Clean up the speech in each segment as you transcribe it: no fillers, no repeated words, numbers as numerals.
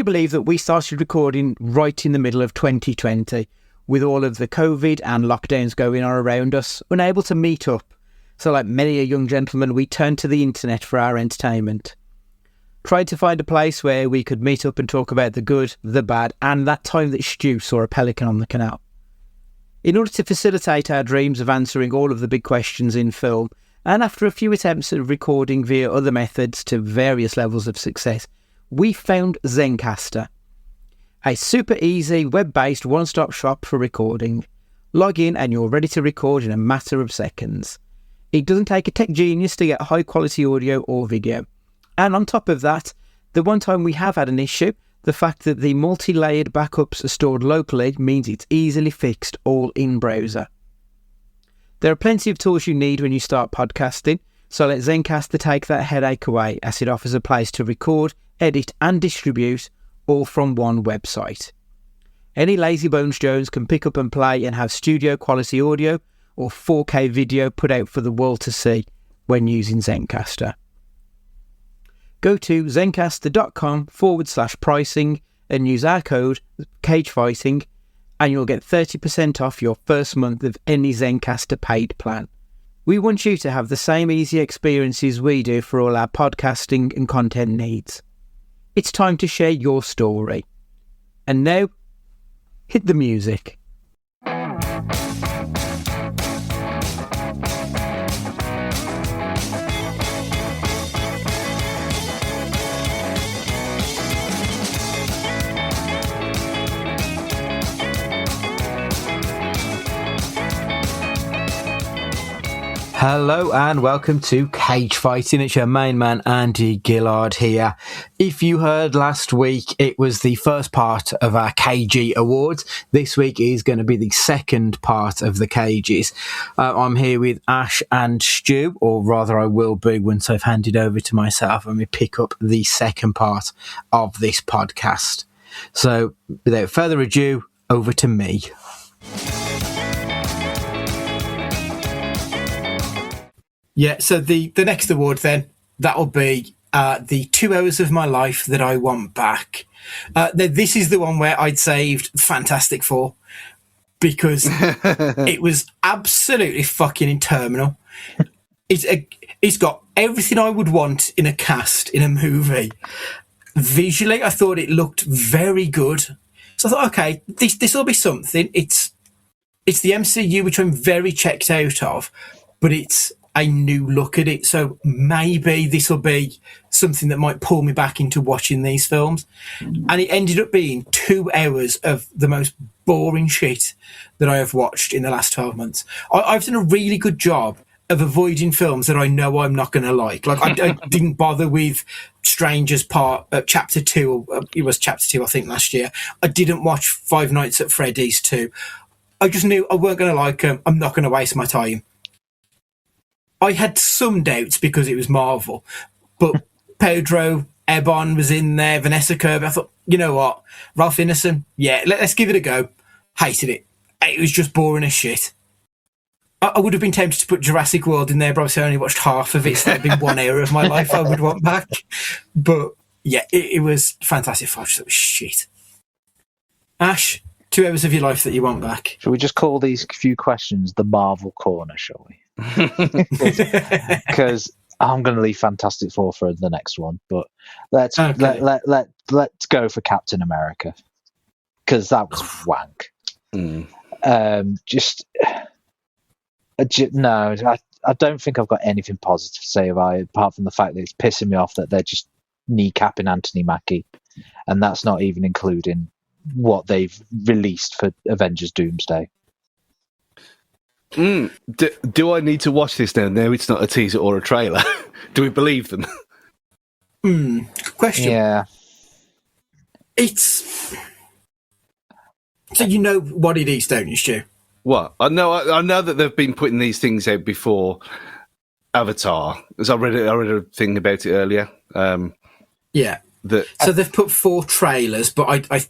you believe that we started recording right in the middle of 2020 with all of the COVID and lockdowns going on around us, unable to meet up? So like many a young gentleman, we turned to the internet for our entertainment. Tried to find a place where we could meet up and talk about the good, the bad, and that time that Stu saw a pelican on the canal. In order to facilitate our dreams of answering all of the big questions in film, and after a few attempts at recording via other methods to various levels of success, we found Zencastr, a super easy web-based one-stop shop for recording. Log in and you're ready to record in a matter of seconds. It doesn't take a tech genius to get high quality audio or video. And on top of that, the one time we have had an issue, the fact that the multi-layered backups are stored locally means it's easily fixed all in browser. There are plenty of tools you need when you start podcasting, so let Zencastr take that headache away, as it offers a place to record, edit and distribute all from one website. Any lazy bones Jones can pick up and play and have studio quality audio or 4K video put out for the world to see when using Zencastr. Go to zencastr.com/pricing and use our code CAGEFIGHTING and you'll get 30% off your first month of any Zencastr paid plan. We want you to have the same easy experiences we do for all our podcasting and content needs. It's time to share your story. And now, hit the music. Hello and welcome to Cage Fighting. It's your main man Andy Gillard here. If you heard last week, it was the first part of our Cageys Awards. This week is going to be the second part of the Cageys. I'm here with Ash and Stu, or rather I will be once I've handed over to myself and we pick up the second part of this podcast. So without further ado, over to me. Yeah, so the next award then, that'll be the 2 hours of my life that I want back. This is the one where I'd saved Fantastic Four because it was absolutely fucking interminable. It's got everything I would want in a cast, in a movie. Visually, I thought it looked very good. So I thought, okay, this will be something. It's the MCU, which I'm very checked out of, but it's a new look at it, so maybe this will be something that might pull me back into watching these films. And it ended up being 2 hours of the most boring shit that I have watched in the last 12 months. I've done a really good job of avoiding films that I know I'm not going to like. Like I didn't bother with Strangers Chapter 2, it was Chapter 2 I think last year. I didn't watch Five Nights at Freddy's 2. I just knew I weren't going to like them. I'm not going to waste my time. I had some doubts because it was Marvel, but Pedro Ebon was in there, Vanessa Kirby. I thought, you know what, Ralph Ineson, yeah, let's give it a go. Hated it. It was just boring as shit. I would have been tempted to put Jurassic World in there, but obviously I only watched half of it, so that'd been 1 hour of my life I would want back. But yeah, it was Fantastic Four, so it was shit. Ash, 2 hours of your life that you want back. Shall we just call these few questions the Marvel Corner, shall we? Because I'm going to leave Fantastic Four for the next one, but let's go for Captain America, because that was wank. No, I don't think I've got anything positive to say about it, apart from the fact that it's pissing me off that they're just kneecapping Anthony Mackie, and that's not even including what they've released for Avengers Doomsday. Do I need to watch this now? No, it's not a teaser or a trailer. Do we believe them? Question. Yeah. It's... So you know what it is, don't you, Stu? What? I know that they've been putting these things out before Avatar. As I read a thing about it earlier. Yeah. So they've put 4 trailers, but I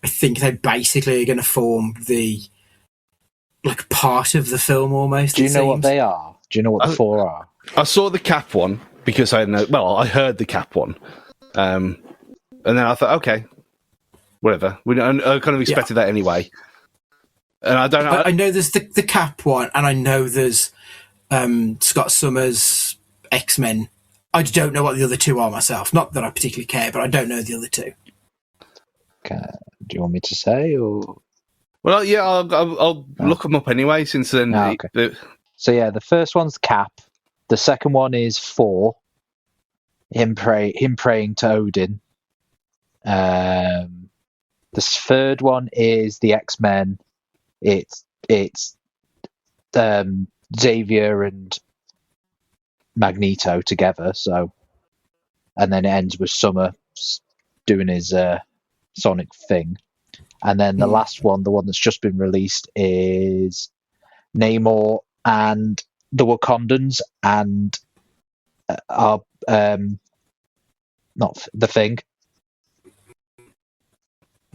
think they basically are going to form the part of the film almost. Do you know what they are? Do you know what the 4 are? I saw the Cap one because I heard the Cap one, and then I thought, okay, whatever. I kind of expected that anyway. And I don't know. I know there's the Cap one, and I know there's Scott Summers' X-Men. I don't know what the other two are myself. Not that I particularly care, but I don't know the other two. Okay. Do you want me to say, or? Well, yeah, I'll look them up anyway. Since then, okay. So yeah, the first one's Cap. The second one is Thor. Him praying to Odin. The third one is the X-Men. It's Xavier and Magneto together. So, and then it ends with Summer doing his Sonic thing. And then the last one, the one that's just been released, is Namor and the Wakandans and not the Thing.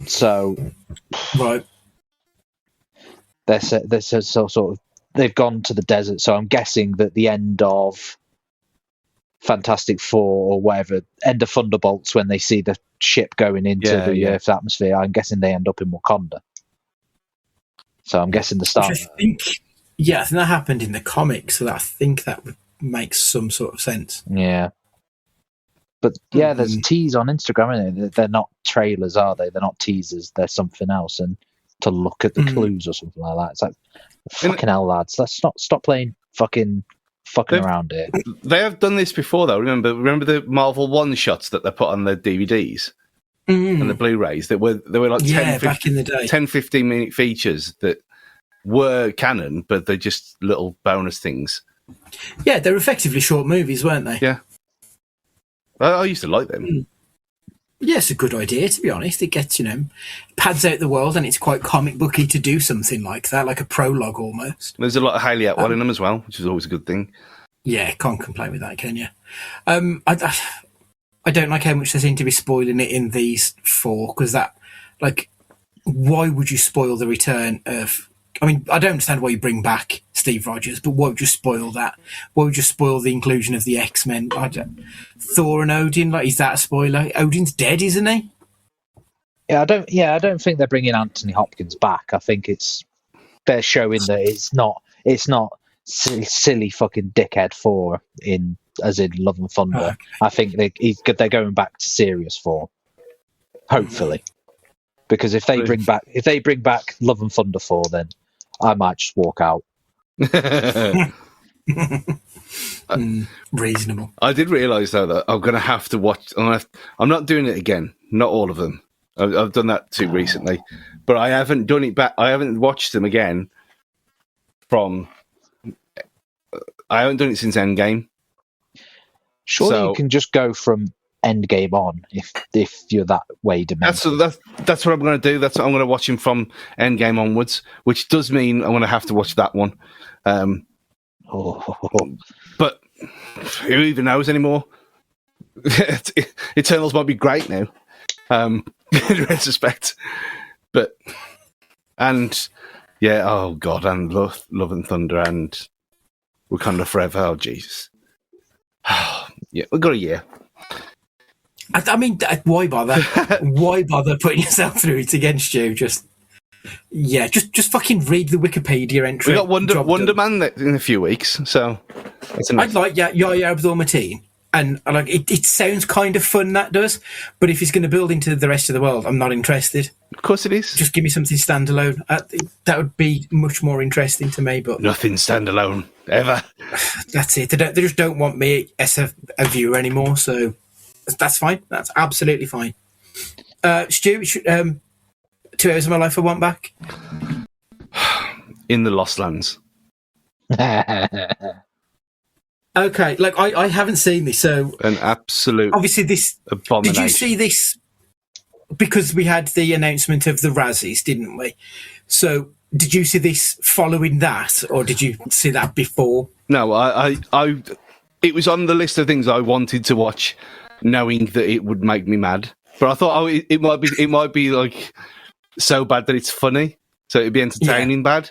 So, right, they're sort of they've gone to the desert. So I'm guessing that the end of Fantastic Four or whatever, end of Thunderbolts, when they see the ship going into the Earth's atmosphere, I'm guessing they end up in Wakanda. So I'm guessing the start. I think that happened in the comics, so I think that would make some sort of sense. Yeah. But yeah, there's teas on Instagram, isn't it? They're not trailers, are they? They're not teasers. They're something else. And to look at the clues or something like that. It's like, fucking hell, lads. Let's not stop playing fucking around here. They have done this before, though. Remember the Marvel one-shots that they put on the DVDs and the Blu-rays? They were like 10, back in the day. 10, 15-minute features that were canon, but they're just little bonus things. Yeah, they're effectively short movies, weren't they? Yeah. I used to like them. Yeah, it's a good idea, to be honest. It gets, pads out the world, and it's quite comic booky to do something like that, like a prologue almost. There's a lot of Haley Atwell in them as well, which is always a good thing. Yeah, can't complain with that, can you? I don't like how much they seem to be spoiling it in these four, because that, like, why would you spoil the return of... I mean, I don't understand why you bring back Steve Rogers, but why would you spoil that? Why would you spoil the inclusion of the X-Men? Thor and Odin, like, is that a spoiler? Odin's dead, isn't he? Yeah, I don't think they're bringing Anthony Hopkins back. I think they're showing that it's not silly fucking dickhead Thor as in Love and Thunder. Okay. I think they're going back to serious Thor. Hopefully. Because if they bring back Love and Thunder 4, then I might just walk out. Reasonable. I did realise though that I'm going to have to watch. I'm not doing it again. Not all of them. I've done that too recently, but I haven't done it back. I haven't watched them again. I haven't done it since Endgame. Surely you can just go from Endgame on if you're that way demented. That's what I'm going to do. That's what I'm going to watch him from Endgame onwards, which does mean I'm going to have to watch that one. But who even knows anymore? Eternals might be great now, in retrospect. And Love and Thunder and Wakanda Forever. Oh Jesus! Yeah, we've got a year. I mean, why bother? Why bother putting yourself through it again, Stu? Just fucking read the Wikipedia entry. We got Wonder Man in a few weeks, so that's enough. I'd like Yahya Abdul-Mateen, and I like it sounds kind of fun, that does, but if he's going to build into the rest of the world, I'm not interested. Of course it is. Just give me something standalone. That would be much more interesting to me, but... Nothing standalone, ever. That's it. They just don't want me as a viewer anymore, so... That's fine. That's absolutely fine. Stu, 2 Hours of My Life I Want Back? In the Lost Lands. Okay, like I haven't seen this, so... An absolute obviously this abomination. Did you see this? Because we had the announcement of the Razzies, didn't we? So did you see this following that, or did you see that before? No, I it was on the list of things I wanted to watch, knowing that it would make me mad. But I thought, it might be like so bad that it's funny, so it'd be entertaining bad.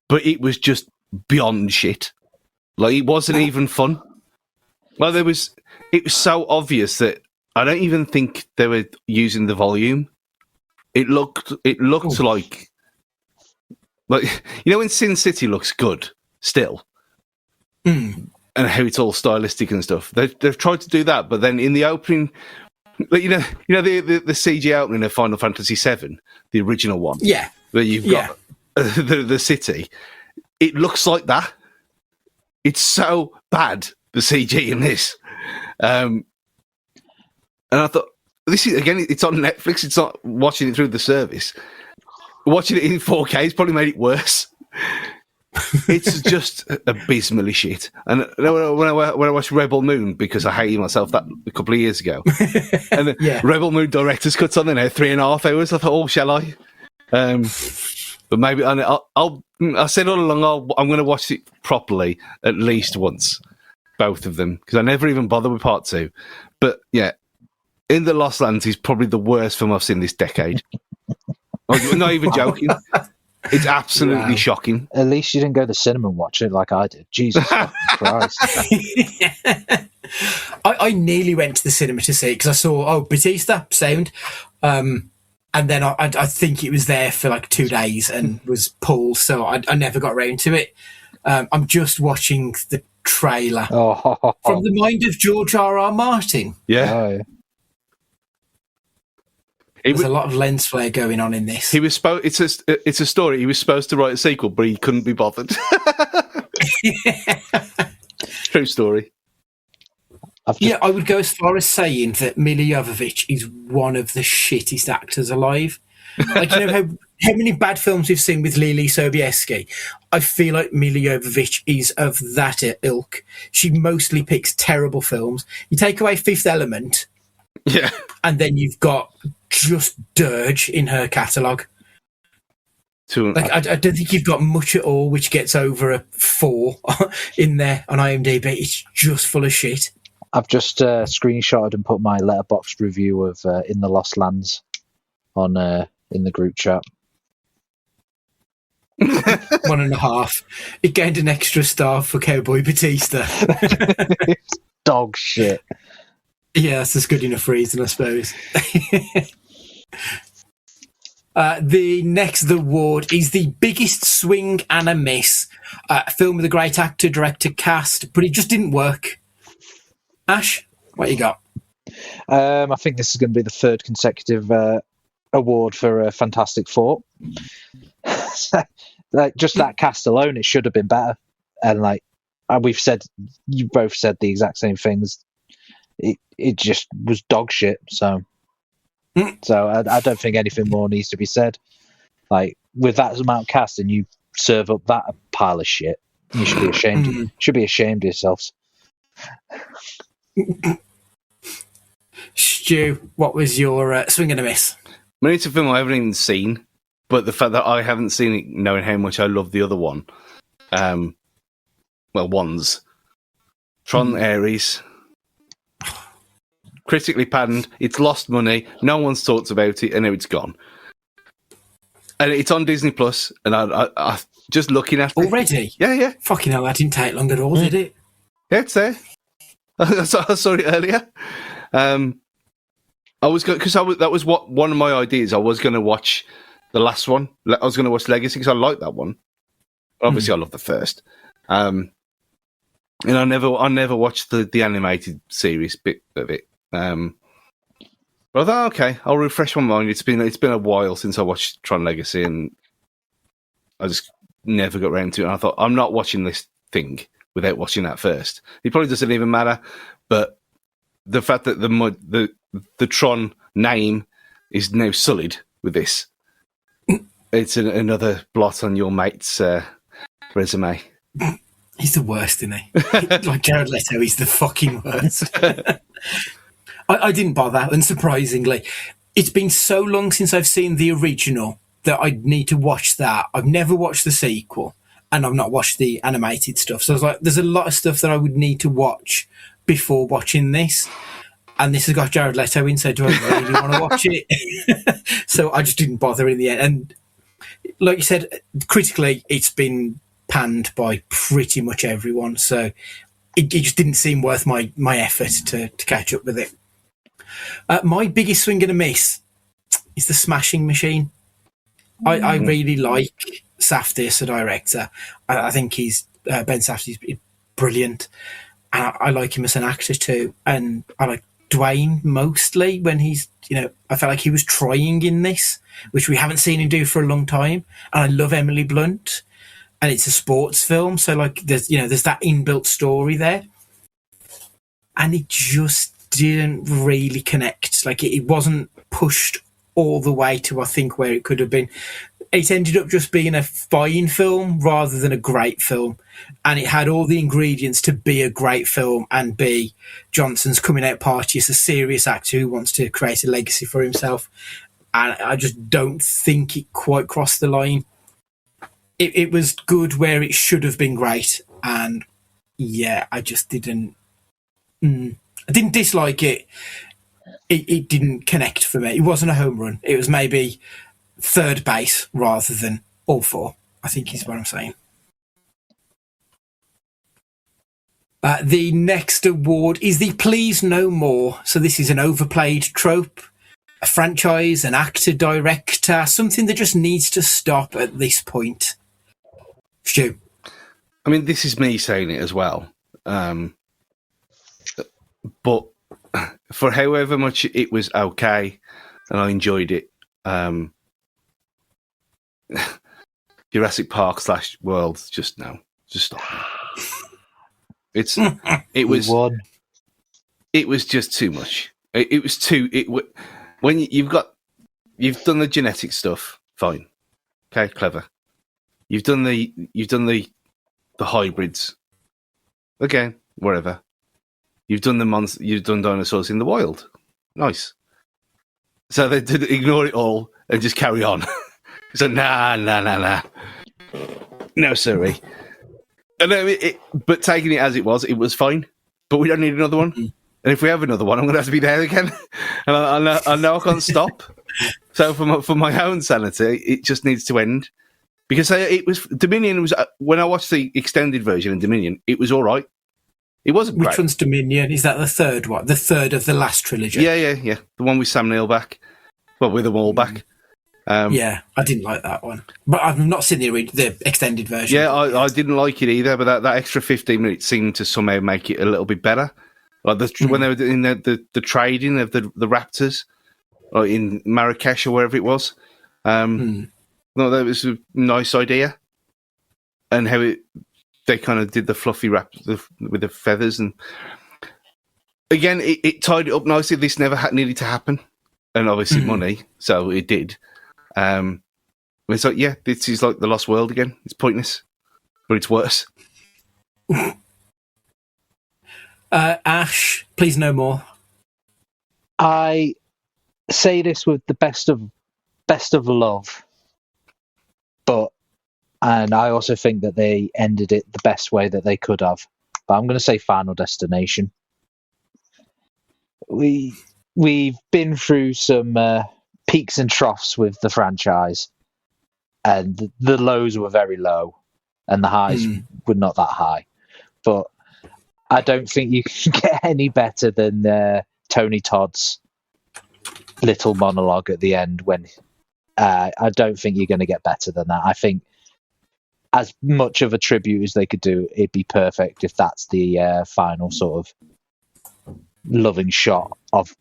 But it was just beyond shit. Like, it wasn't even fun. Well, it was so obvious that I don't even think they were using the volume. it looked like when Sin City looks good still, and how it's all stylistic and stuff. They've tried to do that, but then in the opening, the CG opening of Final Fantasy VII, the original one, where you've got the city, it looks like that. It's so bad, the CG in this. And I thought, this is, again, it's on Netflix. It's not watching it through the service. Watching it in 4K has probably made it worse. It's just abysmally shit. And when I watched Rebel Moon, because I hated myself that a couple of years ago, and the Rebel Moon director's cuts on there now, 3.5 hours. I thought, oh, shall I? But maybe I said all along, I'm going to watch it properly at least once, both of them, because I never even bother with part 2. But yeah, In the Lost Lands is probably the worst film I've seen this decade. I'm not even joking. It's absolutely shocking. At least you didn't go to the cinema and watch it like I did. Jesus Christ. I nearly went to the cinema to see it because I saw, Batista, sound. And then I think it was there for like 2 days and was pulled, so I never got around to it. I'm just watching the trailer from the mind of George R.R. Martin. Yeah. Oh, yeah. There's a lot of lens flare going on in this. He was it's a story. He was supposed to write a sequel, but he couldn't be bothered. True story. I would go as far as saying that Mila Jovovich is one of the shittest actors alive. Like, you know how many bad films we've seen with Lily Sobieski? I feel like Mila Jovovich is of that ilk. She mostly picks terrible films. You take away Fifth Element, and then you've got just dirge in her catalogue. I don't think you've got much at all which gets over a 4 in there on IMDb. It's just full of shit. I've just screenshotted and put my letterboxd review of In the Lost Lands on in the group chat. 1.5. It gained an extra star for Cowboy Batista. Dog shit. Yeah, that's as good enough reason, I suppose. The next award is the biggest swing and a miss. A film with a great actor, director, cast, but it just didn't work. Ash, what you got? I think this is going to be the 3rd consecutive award for Fantastic Four. Like, just that cast alone, it should have been better. And like you both said the exact same things. It just was dog shit. So I don't think anything more needs to be said. Like, with that amount of cast and you serve up that pile of shit, you should be ashamed. Should be ashamed of yourselves. Stu, what was your swing and a miss? I mean, it's a film I haven't even seen, but the fact that I haven't seen it, knowing how much I love the other one, ones, Tron Ares, critically panned, it's lost money, no one's talked about it, and now it's gone. And it's on Disney Plus, and I just looking at it already. Yeah. Fucking hell, that didn't take long at all, did it? Yeah, it's there. I saw it earlier. I was going because that was what one of my ideas. I was going to watch the last one. I was going to watch Legacy because I like that one. Obviously, I love the first. And I never watched the animated series bit of it. But I thought, okay, I'll refresh my mind. It's been a while since I watched Tron Legacy, and I just never got around to it. And I thought, I'm not watching this thing without watching that first. It probably doesn't even matter, but the fact that the Tron name is now sullied with this, it's another blot on your mate's resume. He's the worst, isn't he? Like Jared Leto, he's the fucking worst. I didn't bother, unsurprisingly. It's been so long since I've seen the original that I need to watch that. I've never watched the sequel, and I've not watched the animated stuff. So I was like, there's a lot of stuff that I would need to watch before watching this. And this has got Jared Leto in, so do I really want to watch it? So I just didn't bother in the end. And like you said, critically, it's been panned by pretty much everyone. So it just didn't seem worth my effort to catch up with it. My biggest swing and a miss is The Smashing Machine. I really like Safdie as a director. I think he's Ben Safdie's brilliant, and I like him as an actor too. And I like Dwayne mostly when he's, I felt like he was trying in this, which we haven't seen him do for a long time. And I love Emily Blunt, and it's a sports film, so like there's that inbuilt story there, and it just didn't really connect. Like it wasn't pushed all the way to, I think, where it could have been. It ended up just being a fine film rather than a great film, and it had all the ingredients to be a great film and be Johnson's coming out party as a serious actor who wants to create a legacy for himself. And I just don't think it quite crossed the line. It was good where it should have been great, and yeah, I just didn't. I didn't dislike it. It didn't connect for me. It wasn't a home run. It was maybe third base rather than all four, I think is what I'm saying. The next award is the Please No More. So this is an overplayed trope, a franchise, an actor, director, something that just needs to stop at this point. Stu. I mean, this is me saying it as well. But for however much it was okay, and I enjoyed it, Jurassic Park / World, just stop. It was just too much. It was too. When you've done the genetic stuff, fine, okay, clever. You've done the hybrids, okay, whatever. You've done you've done dinosaurs in the wild, nice. So they did ignore it all and just carry on. So nah, no, sorry. And but taking it as it was fine. But we don't need another one. Mm-hmm. And if we have another one, I'm going to have to be there again. And I know I can't stop. So for my own sanity, it just needs to end. Because Dominion was, when I watched the extended version of Dominion, it was all right. It wasn't great. Which one's Dominion? Is that the third one? The third of the last trilogy? Yeah. The one with Sam Neill back. Well, with them all back. Yeah, I didn't like that one. But I've not seen the extended version. Yeah, I didn't like it either, but that extra 15 minutes seemed to somehow make it a little bit better. Like when they were in the trading of the Raptors, or in Marrakesh or wherever it was. No, that was a nice idea. And how they kind of did the fluffy wrap with the feathers. And again, it tied it up nicely. This never needed to happen. And obviously money, so it did. It's like, yeah, this is like the Lost World again. It's pointless, but it's worse. Ash, please no more. I say this with the best of love, and I also think that they ended it the best way that they could have. But I'm going to say Final Destination. We've been through some peaks and troughs with the franchise, and the lows were very low, and the highs were not that high. But I don't think you can get any better than Tony Todd's little monologue at the end. When I don't think you're going to get better than that. I think as much of a tribute as they could do, it'd be perfect if that's the final sort of loving shot of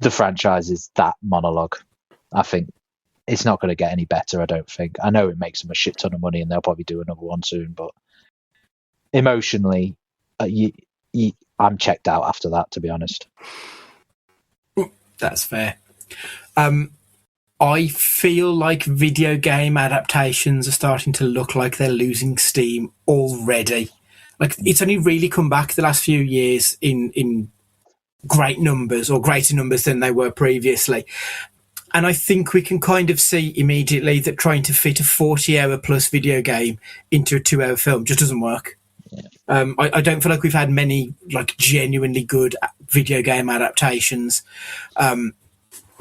the franchise is that monologue. I think it's not going to get any better, I don't think. I know it makes them a shit ton of money and they'll probably do another one soon, but emotionally, I'm checked out after that, to be honest. That's fair. I feel like video game adaptations are starting to look like they're losing steam already. Like, it's only really come back the last few years in great numbers, or greater numbers than they were previously. And I think we can kind of see immediately that trying to fit a 40-hour plus video game into a 2-hour film just doesn't work. Yeah. I don't feel like we've had many like genuinely good video game adaptations,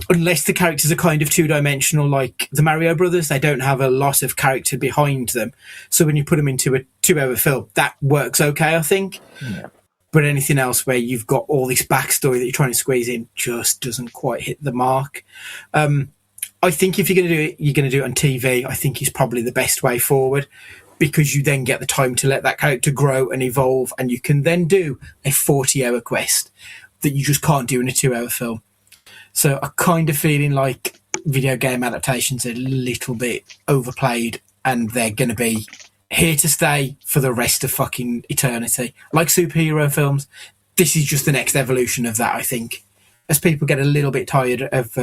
unless the characters are kind of two-dimensional, like the Mario Brothers. They don't have a lot of character behind them. So when you put them into a 2-hour film, that works okay, I think. Yeah. But anything else where you've got all this backstory that you're trying to squeeze in just doesn't quite hit the mark. I think if you're going to do it, you're going to do it on TV. I think is probably the best way forward, because you then get the time to let that character grow and evolve, and you can then do a 40-hour quest that you just can't do in a 2-hour film. So I kind of feeling like video game adaptations are a little bit overplayed, and they're going to be here to stay for the rest of fucking eternity. Like superhero films, this is just the next evolution of that, I think. As people get a little bit tired of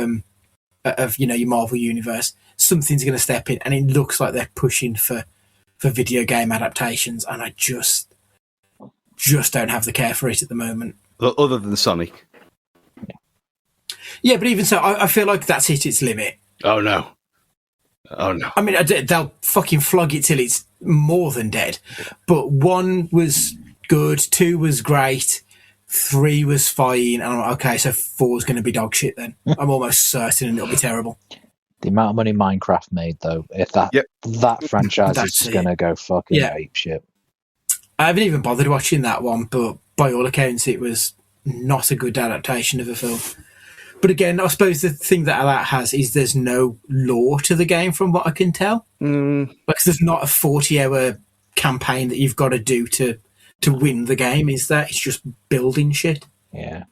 your Marvel universe, something's going to step in, and it looks like they're pushing for video game adaptations, and I just don't have the care for it at the moment. Other than Sonic. Yeah, but even so, I feel like that's hit its limit. Oh no. I mean, they'll fucking flog it till it's more than dead. But 1 was good, 2 was great, 3 was fine, and I'm like, okay, so 4's going to be dog shit then. I'm almost certain it'll be terrible. The amount of money Minecraft made, though, if that franchise is just going to go fucking ape shit. I haven't even bothered watching that one, but by all accounts, it was not a good adaptation of a film. But again, I suppose the thing that has is there's no lore to the game, from what I can tell. Like, there's not a 40-hour campaign that you've got to do to win the game, is there? It's just building shit. Yeah.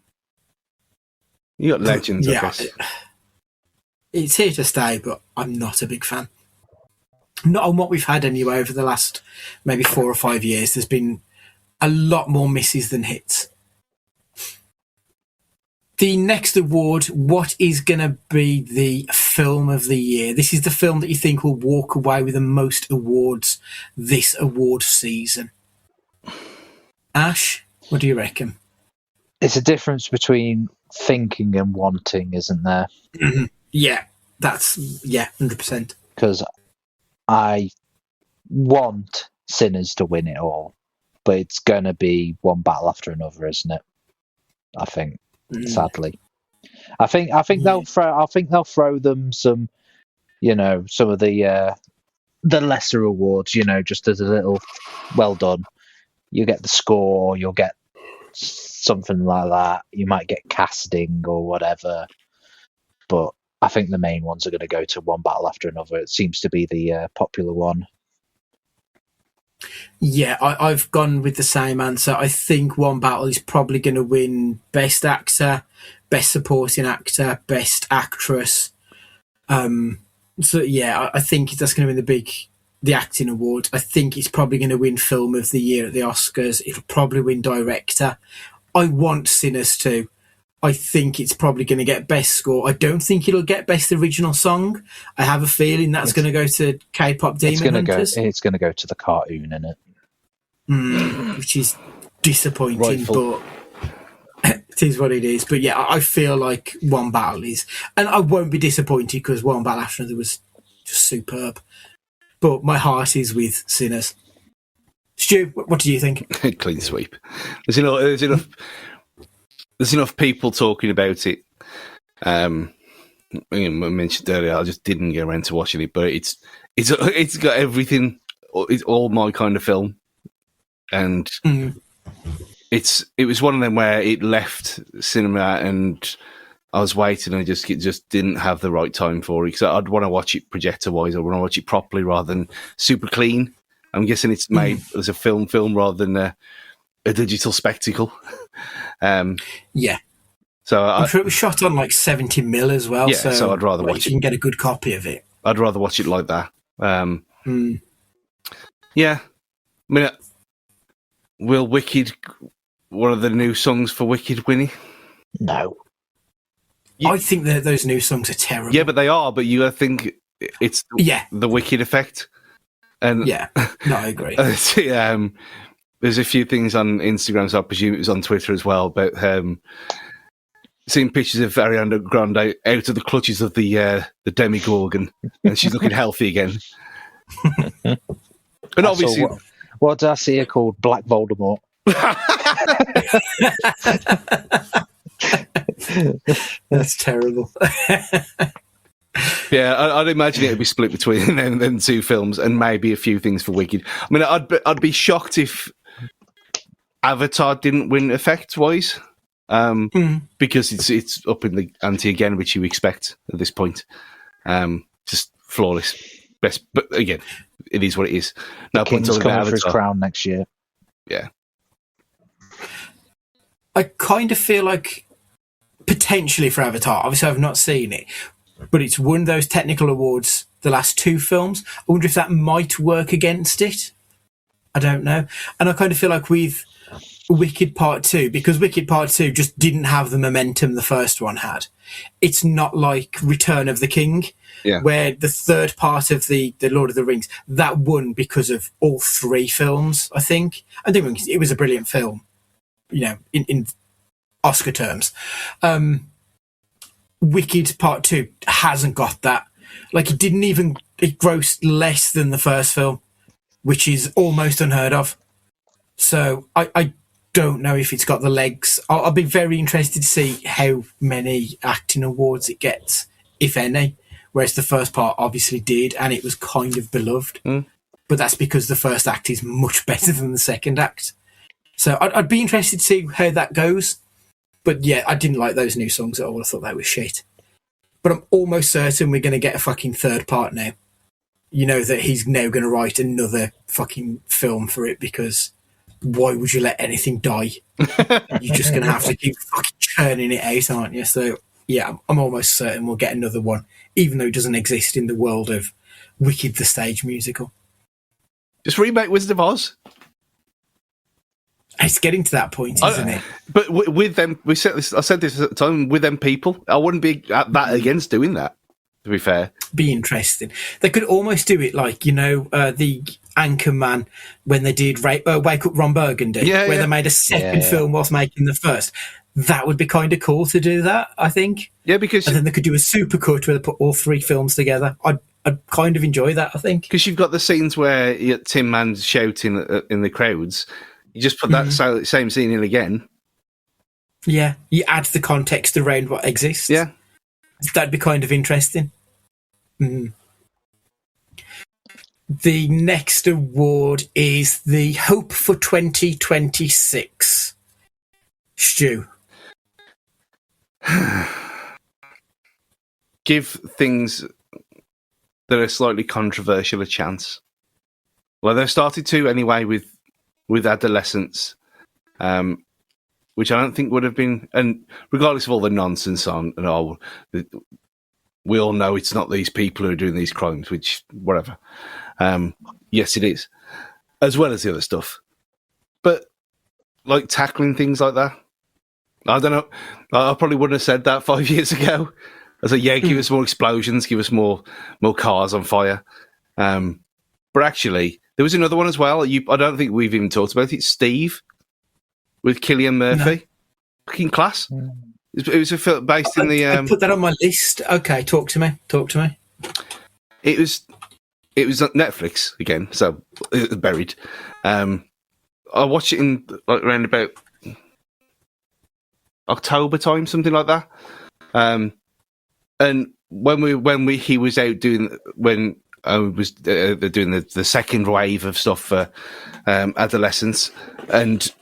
You got Legends, I guess. It's here to stay, but I'm not a big fan. Not on what we've had anyway over the last maybe 4 or 5 years. There's been a lot more misses than hits. The next award, what is going to be the film of the year? This is the film that you think will walk away with the most awards this award season. Ash, what do you reckon? It's a difference between thinking and wanting, isn't there? Mm-hmm. Yeah, 100%. Because I want Sinners to win it all, but it's going to be one battle after another, isn't it? I think. Sadly, I think they'll throw them some, some of the lesser awards, just as a little well done. You get the score, you'll get something like that. You might get casting or whatever, but I think the main ones are going to go to one battle after another. It seems to be the popular one. Yeah, I've gone with the same answer. I think One Battle is probably going to win Best Actor, Best Supporting Actor, Best Actress. So yeah, I think that's going to win the acting award. I think it's probably going to win Film of the Year at the Oscars. It'll probably win Director. I want Sinners to. I think it's probably going to get Best Score. I don't think it'll get Best Original Song. I have a feeling that's going to go to K-pop Demon Hunters. It's going to go to the cartoon, innit? Which is disappointing, but it is what it is. But yeah, I feel like One Battle is... And I won't be disappointed because One Battle after another was just superb. But my heart is with Sinners. Stu, what do you think? Clean sweep. There's enough people talking about it. I mentioned earlier, I just didn't get around to watching it, but it's got everything. It's all my kind of film, and it was one of them where it left cinema, and I was waiting, and I just didn't have the right time for it. So I'd want to watch it projector wise, I want to watch it properly rather than super clean. I'm guessing it's made as a film rather than a digital spectacle. Yeah. So I'm sure it was shot on like 70 mil as well. Yeah, so I'd rather watch it. You can get a good copy of it. I'd rather watch it like that. Yeah. I mean, will Wicked, one of the new songs for Wicked, win? No. I think that those new songs are terrible. Yeah, but they are. But you think it's the Wicked effect. And yeah, no, I agree. There's a few things on Instagram, so I presume it was on Twitter as well, about seeing pictures of Ariana Grande out of the clutches of the Demigorgon, and she's looking healthy again. And obviously, what did I see her called? Black Voldemort. That's terrible. Yeah, I'd imagine it would be split between them two films, and maybe a few things for Wicked. I mean, I'd be shocked if Avatar didn't win effect-wise, because it's up in the ante again, which you expect at this point. Just flawless. Best, but again, it is what it is. No point King's talking about coming for his Avatar. crown next year. Yeah. I kind of feel like potentially for Avatar, obviously I've not seen it, but it's won those technical awards the last 2 films. I wonder if that might work against it. I don't know. And I kind of feel like with Wicked Part 2, because Wicked Part 2 just didn't have the momentum the first one had. It's not like Return of the King, where the third part of the Lord of the Rings, that won because of all 3 films, I think. I think it was a brilliant film, in Oscar terms. Wicked Part 2 hasn't got that. Like, it grossed less than the first film, which is almost unheard of. So I don't know if it's got the legs. I'll be very interested to see how many acting awards it gets, if any. Whereas the first part obviously did, and it was kind of beloved. But that's because the first act is much better than the second act. So I'd be interested to see how that goes. But yeah, I didn't like those new songs at all. I thought they were shit. But I'm almost certain we're going to get a fucking third part now. That he's now going to write another fucking film for it, because why would you let anything die? You're just going to have to keep fucking churning it out, aren't you? So yeah, I'm almost certain we'll get another one, even though it doesn't exist in the world of Wicked the stage musical. Just remake Wizard of Oz. It's getting to that point, isn't it? But with them, I said this at the time, with them people, I wouldn't be that against doing that, to be fair. Be interesting. They could almost do it like, the Anchorman, when they did Wake Up Ron Burgundy, where they made a second film whilst making the first. That would be kind of cool to do that, I think. Yeah, because... And then they could do a supercut where they put all 3 films together. I'd kind of enjoy that, I think. Because you've got the scenes where Tin Man's shouting in the crowds. You just put that same scene in again. Yeah, you add the context around what exists. Yeah. That'd be kind of interesting. The next award is the Hope for 2026. Stu. Give things that are slightly controversial a chance. Well, they've started to anyway with adolescents, which I don't think would have been, and regardless of all the nonsense on and all, we all know it's not these people who are doing these crimes, which, whatever. Yes, it is, as well as the other stuff. But, like, tackling things like that, I don't know, I probably wouldn't have said that 5 years ago. I was like, yeah, give us more explosions, give us more cars on fire. But actually, there was another one as well. I don't think we've even talked about it. Steve with Cillian Murphy. No. Fucking class. It was a film based in the... I put that on my list. Okay, talk to me. It was on Netflix again, so it was buried. I watched it in around about October time, something like that. And when he was out doing... when I was doing the second wave of stuff for adolescents, and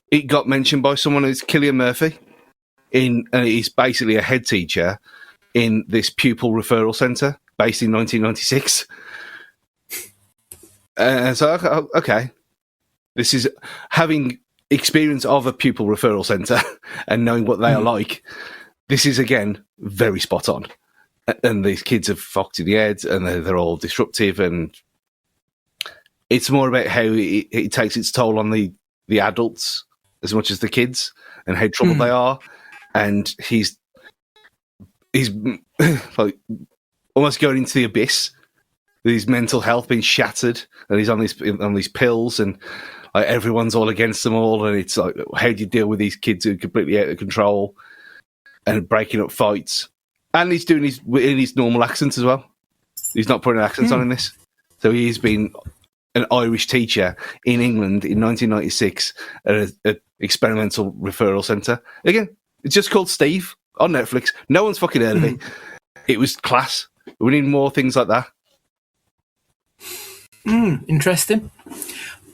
it got mentioned by someone who's Cillian Murphy. He's basically a head teacher in this pupil referral centre based in 1996. And so, okay, this is having experience of a pupil referral centre and knowing what they are like. This is again very spot on. And these kids are fucked in the head, and they're all disruptive, and it's more about how it takes its toll on the adults as much as the kids, and how troubled they are. And he's like almost going into the abyss with his mental health being shattered, and he's on these pills, and like everyone's all against them all, and it's like, how do you deal with these kids who are completely out of control and breaking up fights? And he's doing his normal accents as well. He's not putting accents on in this. So he's been an Irish teacher in England in 1996 at an experimental referral centre. Again, it's just called Steve on Netflix. No one's fucking heard of it. It was class. We need more things like that. Interesting.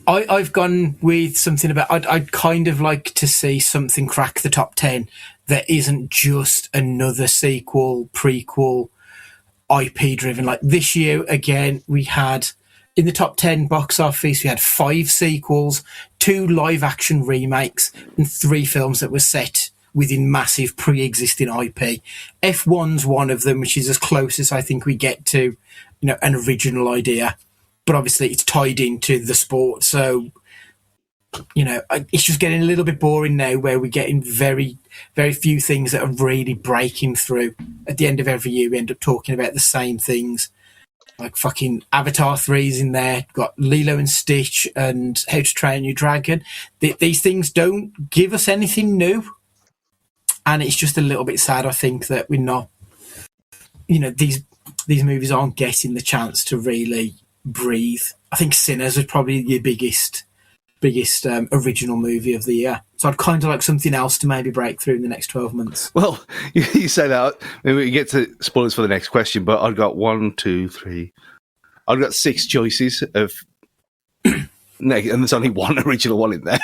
I've gone with something about... I'd kind of like to see something crack the top 10 there isn't just another sequel, prequel, IP driven. Like this year, again, we had in the top 10 box office, we had 5 sequels, 2 live action remakes, and 3 films that were set within massive pre-existing IP. F1's one of them, which is as close as I think we get to, an original idea. But obviously it's tied into the sport. So, it's just getting a little bit boring now where we're getting very, very few things that are really breaking through. At the end of every year, we end up talking about the same things. Like fucking Avatar 3's in there, got Lilo and Stitch and How to Train Your Dragon. These things don't give us anything new. And it's just a little bit sad, I think, that we're not, these movies aren't getting the chance to really breathe. I think Sinners was probably the biggest original movie of the year. So I'd kind of like something else to maybe break through in the next 12 months. Well, you say that. Maybe we get to spoilers for the next question, but I've got 1, 2, 3. I've got 6 choices of... and there's only one original one in there.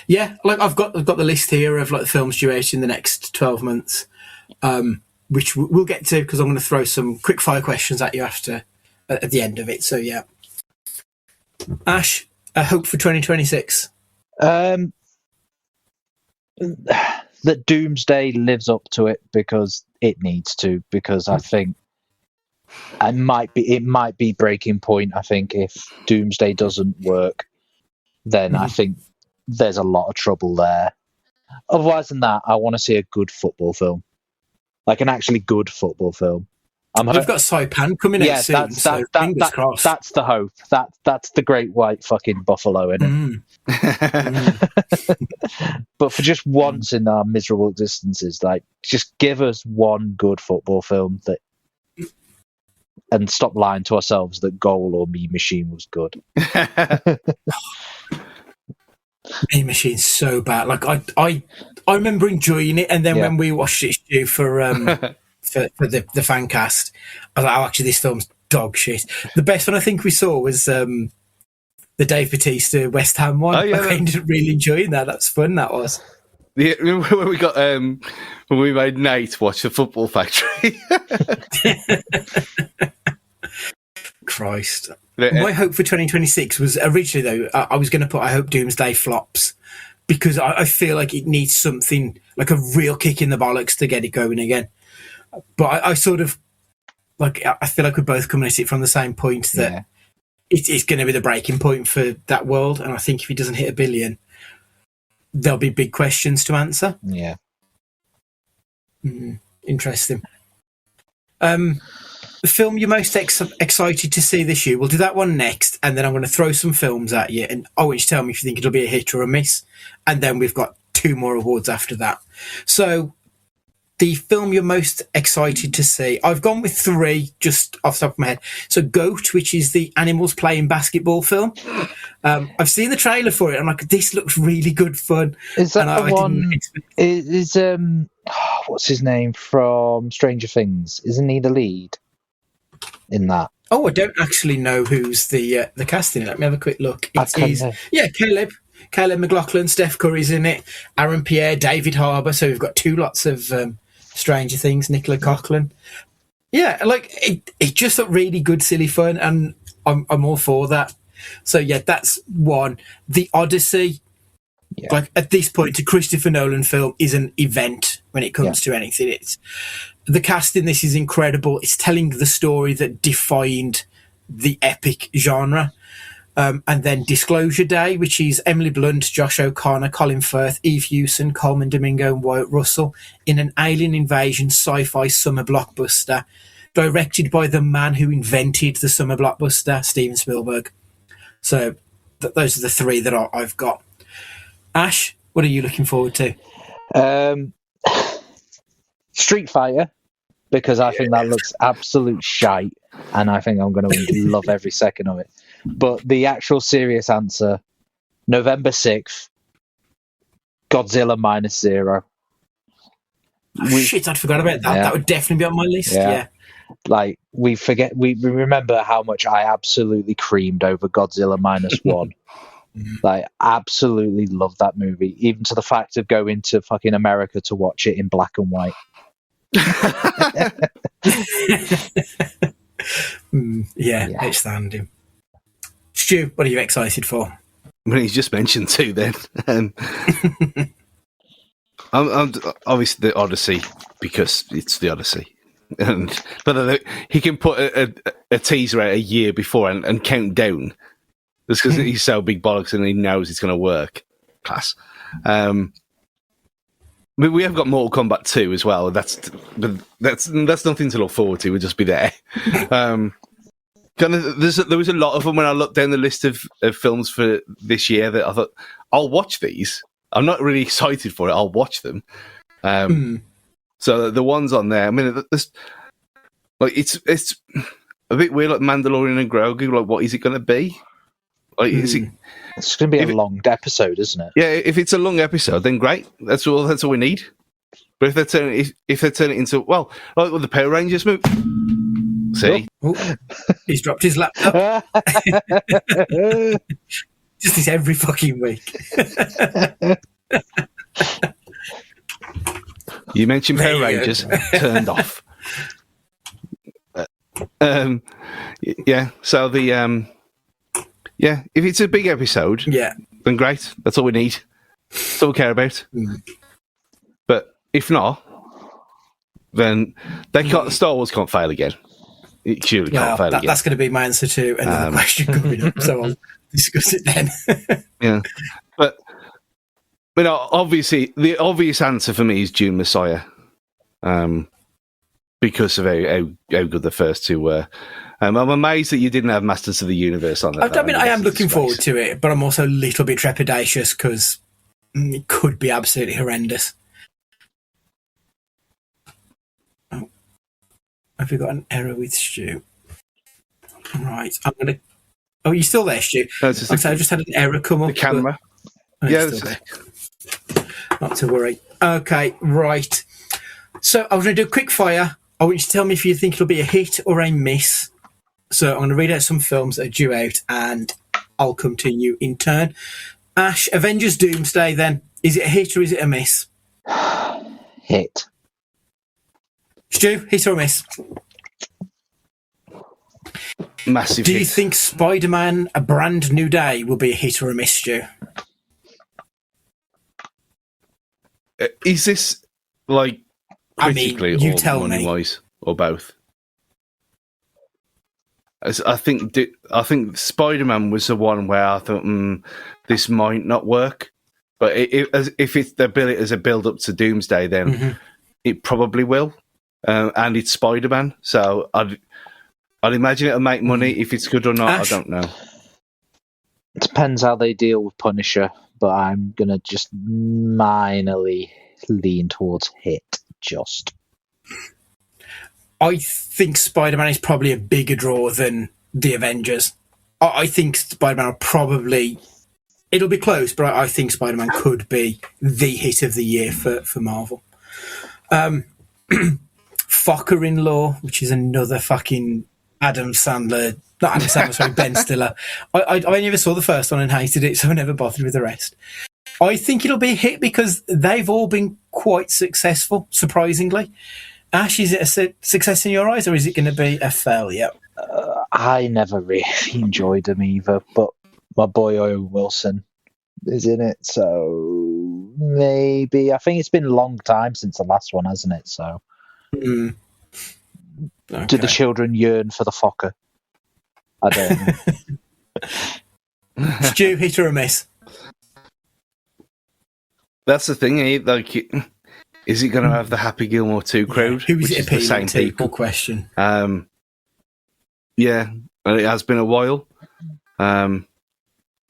Yeah, like I've got the list here of like the films due out in the next 12 months, which we'll get to because I'm going to throw some quick fire questions at you at the end of it. So yeah, Ash, a hope for 2026. That Doomsday lives up to it because it needs to. Because I think it might be breaking point. I think if Doomsday doesn't work, then I think there's a lot of trouble there. Otherwise than that, I want to see a good football film, like an actually good football film. We've got Saipan coming out soon. Fingers crossed. That's the hope. That's the great white fucking buffalo in it. But for just once in our miserable existences, like just give us one good football film and stop lying to ourselves that Goal or Me Machine was good. Me Machine's so bad. Like I remember enjoying it, and then when we watched it for the fan cast, I was like, oh, actually, this film's dog shit. The best one I think we saw was the Dave Bautista West Ham one. Oh, yeah, I ended up really enjoying that. That's fun. That was. Yeah, remember when we got when we made Nate watch The Football Factory? Christ. My hope for 2026 was originally, though, I was going to put, I hope Doomsday flops, because I feel like it needs something, like a real kick in the bollocks to get it going again. But I sort of, like, I feel like we're both coming at it from the same point that it's going to be the breaking point for that world. And I think if it doesn't hit $1 billion, there'll be big questions to answer. Yeah. Interesting. The film you're most excited to see this year, we'll do that one next, and then I'm going to throw some films at you, and I want you to tell me if you think it'll be a hit or a miss, and then we've got 2 more awards after that. So, the film you're most excited to see, I've gone with 3 just off the top of my head. So, Goat, which is the animals playing basketball film. I've seen the trailer for it. I'm like, this looks really good fun. Is that the one? Is what's his name from Stranger Things? Isn't he the lead in that? Oh, I don't actually know who's the casting. Let me have a quick look. Caleb McLaughlin, Steph Curry's in it, Aaron Pierre, David Harbour. So we've got 2 lots of Stranger Things, Nicola Coughlan. Yeah, like it just looked really good, silly fun, and I'm all for that. So yeah, that's one. The Odyssey, like at this point, a Christopher Nolan film is an event when it comes to anything. It's the cast in this is incredible. It's telling the story that defined the epic genre. And then Disclosure Day, which is Emily Blunt, Josh O'Connor, Colin Firth, Eve Hewson, Coleman Domingo, and Wyatt Russell in an alien invasion sci-fi summer blockbuster, directed by the man who invented the summer blockbuster, Steven Spielberg. So those are the 3 that I've got. Ash, what are you looking forward to? Street Fighter, because I think that looks absolute shite, and I think I'm going to love every second of it. But the actual serious answer, November 6th, Godzilla -0. Shit, I'd forgot about that. That would definitely be on my list. Yeah. Like, we remember how much I absolutely creamed over Godzilla -1. Like, absolutely love that movie, even to the fact of going to fucking America to watch it in black and white. Yeah, outstanding. Stu, what are you excited for? Well, he's just mentioned two then. I'm obviously the Odyssey, because it's the Odyssey. But he can put a teaser out a year before and count down. Just because he's so big bollocks and he knows it's going to work. Class. We have got Mortal Kombat 2 as well. That's nothing to look forward to. We'll just be there. There was a lot of them when I looked down the list of films for this year that I thought, I'll watch these. I'm not really excited for it. I'll watch them. So the ones on there, I mean, it's a bit weird, like Mandalorian and Grogu. Like, what is it going to be? Like, is it? It's going to be a long episode, isn't it? Yeah, if it's a long episode, then great. That's all we need. But if they turn it into, well, like with the Power Rangers movie. See, he's dropped his laptop. Just this every fucking week. You mentioned Power Rangers, turned off. Yeah. So the if it's a big episode, then great. That's all we need. That's all we care about. But if not, then they can't. Star Wars can't fail again. It surely can't fail again. That's going to be my answer to another question coming up. So I'll discuss it then. Yeah, but obviously the obvious answer for me is Dune Messiah, because of how good the first two were. I'm amazed that you didn't have Masters of the Universe on that. I mean, I am looking forward to it, but I'm also a little bit trepidatious because it could be absolutely horrendous. Oh, have we got an error with Stu? Right, I'm going to... Oh, you still there, Stu? No, I just had an error come up. The camera. Not to worry. Okay, right. So I was going to do a quick fire. I want you to tell me if you think it'll be a hit or a miss. So I'm going to read out some films that are due out, and I'll come to you in turn. Ash, Avengers Doomsday, then. Is it a hit or is it a miss? Hit. Stu, hit or miss? Massive Do hit. you think Spider-Man, A Brand New Day will be a hit or a miss, Stu? Is this, like, critically you or tell me. money-wise, or both? I think Spider-Man was the one where I thought, this might not work. But if it's the ability as a build-up to Doomsday, then it probably will. And it's Spider-Man, so I'd imagine it'll make money. If it's good or not, Ash? I don't know. It depends how they deal with Punisher, but I'm going to just minorly lean towards hit, just. I think Spider-Man is probably a bigger draw than the Avengers. I think Spider-Man will probably... It'll be close, but I think Spider-Man could be the hit of the year for Marvel. Fucker-in-Law, which is another fucking Adam Sandler... Not Adam Sandler, sorry, Ben Stiller. I never saw the first one and hated it, so I never bothered with the rest. I think it'll be a hit because they've all been quite successful, surprisingly. Ash, is it a success in your eyes, or is it going to be a failure? I never really enjoyed them either, but my boy Owen Wilson is in it, so maybe. I think it's been a long time since the last one, hasn't it? So, Okay. Do the children yearn for the fucker? I don't know. Stu, hit or a miss? That's the thing, like... Is it going to have the Happy Gilmore 2 crowd? Who is which it is the same appealing to? people? Good question. Yeah, it has been a while. I'm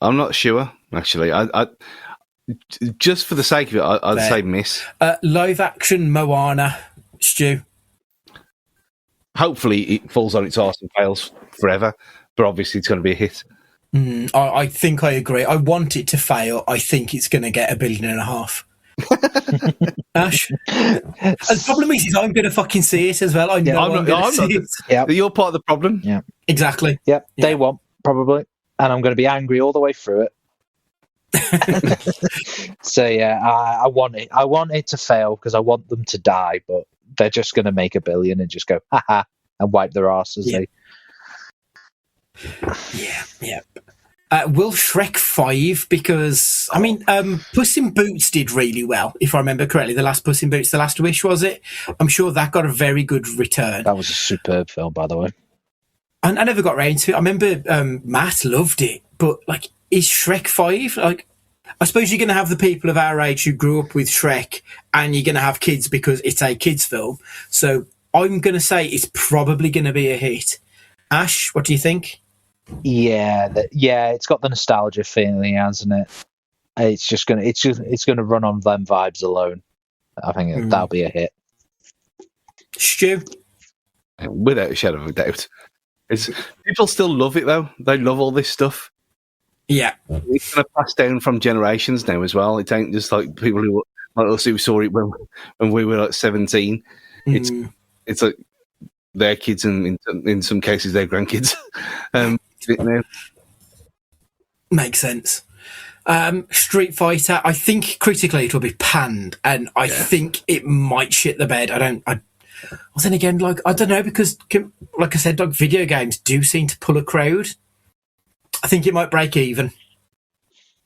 not sure, actually. I just for the sake of it, I'd say miss. Live action Moana, Stu. Hopefully it falls on its arse and fails forever, but obviously it's going to be a hit. I think I agree. I want it to fail. I think it's going to get $1.5 billion. Ash, the problem is I'm going to fucking see it as well. I know I'm going to see it. Yep. You're part of the problem. Yeah, Exactly. Yep. Day one, probably. And I'm going to be angry all the way through it. So yeah, I want it. I want it to fail because I want them to die, but they're just going to make $1 billion and just go haha and wipe their asses. Yeah. Yeah. Will Shrek 5, because I mean, Puss in Boots did really well, if I remember correctly. The last Puss in Boots, The Last Wish, was it? I'm sure that got a very good return. That was a superb film, by the way. And I never got round to it. I remember Matt loved it, but like, is Shrek 5 like? I suppose you're going to have the people of our age who grew up with Shrek, and you're going to have kids because it's a kids' film. So I'm going to say it's probably going to be a hit. Ash, what do you think? Yeah, it's got the nostalgia feeling, hasn't it? It's gonna run on them vibes alone. I think that'll be a hit. Stu? Without a shadow of a doubt. People still love it though. They love all this stuff. Yeah. It's going to pass down from generations now as well. It ain't just like people who like us who saw it when we were like 17. It's like their kids and in some cases their grandkids. Makes sense. Street Fighter, I think critically it will be panned, and I think it might shit the bed. Well, then again, like, I don't know, because like I said, like, video games do seem to pull a crowd. I think it might break even.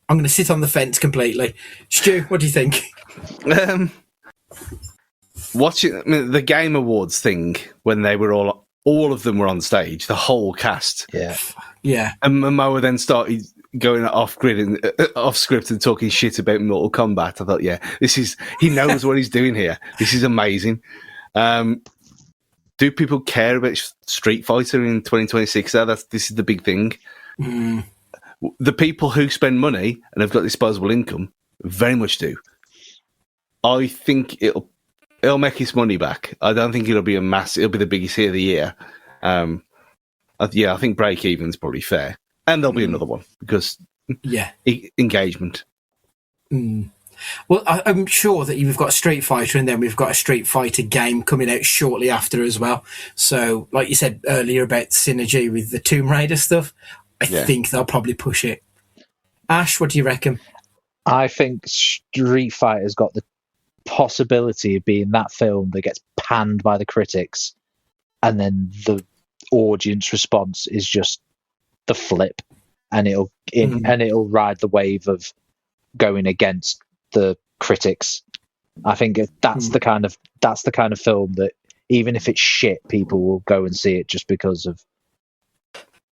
I'm going to sit on the fence completely. Stu, what do you think? Watching the Game Awards thing when they were all of them were on stage, the whole cast. Yeah. And Momoa then started going off grid and off script and talking shit about Mortal Kombat. I thought, he knows what he's doing here. This is amazing. Do people care about Street Fighter in 2026? This is the big thing. The people who spend money and have got disposable income very much do. I think it'll make its money back. I don't think it'll be it'll be the biggest hit of the year. I think break even's probably fair, and there'll be another one because engagement. Well, I'm sure that we've got Street Fighter, and then we've got a Street Fighter game coming out shortly after as well. So, like you said earlier about synergy with the Tomb Raider stuff, I think they'll probably push it. Ash, what do you reckon? I think Street Fighter's got the possibility of being that film that gets panned by the critics, and then the audience response is just the flip, and it'll ride the wave of going against the critics. I think that's the kind of film that even if it's shit, people will go and see it just because of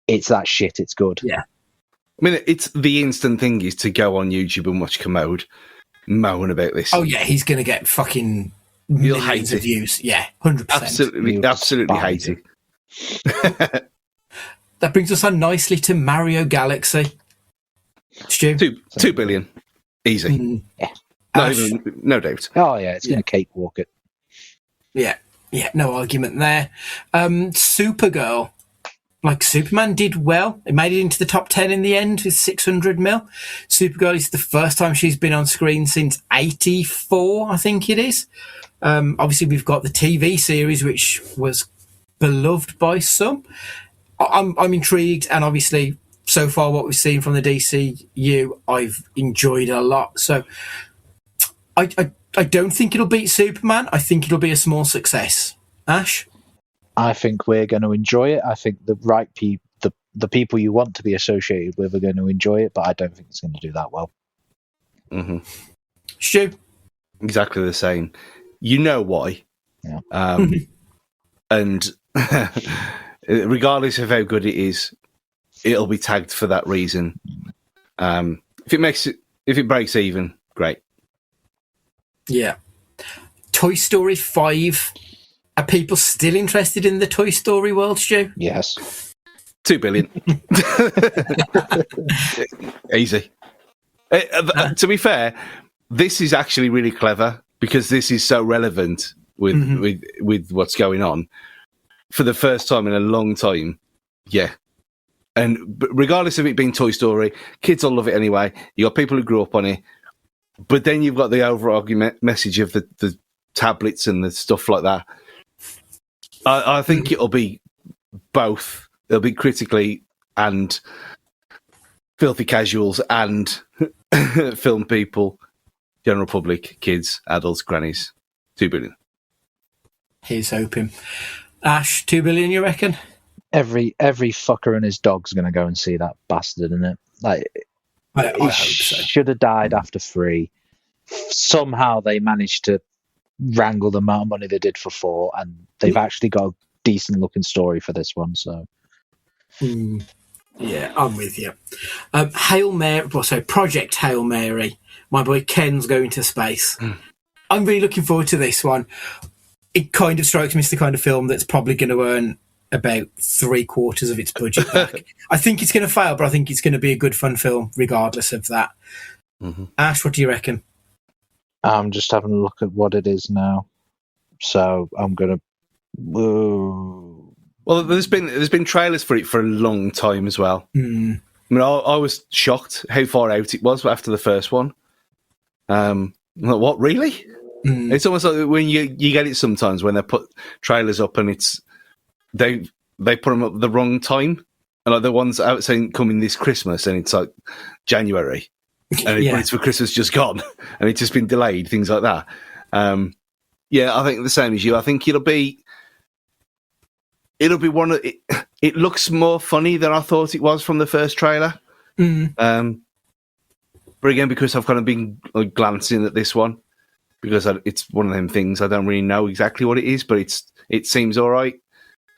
it's that shit. It's good. Yeah. I mean, it's the instant thing is to go on YouTube and watch Commode moan about this. Oh yeah, he's going to get fucking millions of views. Yeah, 100%. Absolutely hate it. That brings us on nicely to Mario Galaxy. Stu? 2 billion. Easy. No doubt. Oh yeah, it's going to cakewalk it. Yeah, no argument there. Supergirl. Like, Superman did well. It made it into the top 10 in the end with 600 mil. Supergirl is the first time she's been on screen since 84, I think it is. Obviously, we've got the TV series, which was beloved by some. I'm intrigued, and obviously, so far what we've seen from the DCU, I've enjoyed a lot. So, I don't think it'll beat Superman. I think it'll be a small success. Ash? I think we're going to enjoy it. I think the right people, the people you want to be associated with are going to enjoy it, but I don't think it's going to do that well. Mm-hmm. Stu? Exactly the same. You know why. Yeah. And regardless of how good it is, it'll be tagged for that reason. If it breaks even, great. Yeah. Toy Story 5. Are people still interested in the Toy Story world, Stu? Yes. 2 billion. Easy. To be fair, this is actually really clever because this is so relevant with what's going on. For the first time in a long time, yeah. And regardless of it being Toy Story, kids will love it anyway. You got people who grew up on it, but then you've got the overarching message of the tablets and the stuff like that. I think it'll be both. It'll be critically and filthy casuals and film people, general public, kids, adults, grannies. 2 billion. Here's hoping. Ash, 2 billion, you reckon? Every fucker and his dog's going to go and see that bastard, isn't it? Like, I it hope so. should have died after 3. Somehow they managed to wrangle the amount of money they did for 4, and they've actually got a decent looking story for this one. So, yeah, I'm with you. Hail Mary, Project Hail Mary. My boy Ken's going to space. I'm really looking forward to this one. It kind of strikes me as the kind of film that's probably going to earn about 3/4 of its budget back. I think it's going to fail, but I think it's going to be a good, fun film regardless of that. Ash, what do you reckon? I'm just having a look at what it is now. So I'm gonna. Well, there's been trailers for it for a long time as well. I mean, I was shocked how far out it was after the first one. Like, what, really? It's almost like when you get it sometimes when they put trailers up and it's they put them up at the wrong time, and like the ones out saying coming this Christmas and it's like January. And it's for Christmas just gone, and it's just been delayed, things like that. Yeah, I think the same as you. I think it'll be one of it looks more funny than I thought it was from the first trailer. But again, because I've kind of been glancing at this one, because it's one of them things I don't really know exactly what it is, but it seems all right.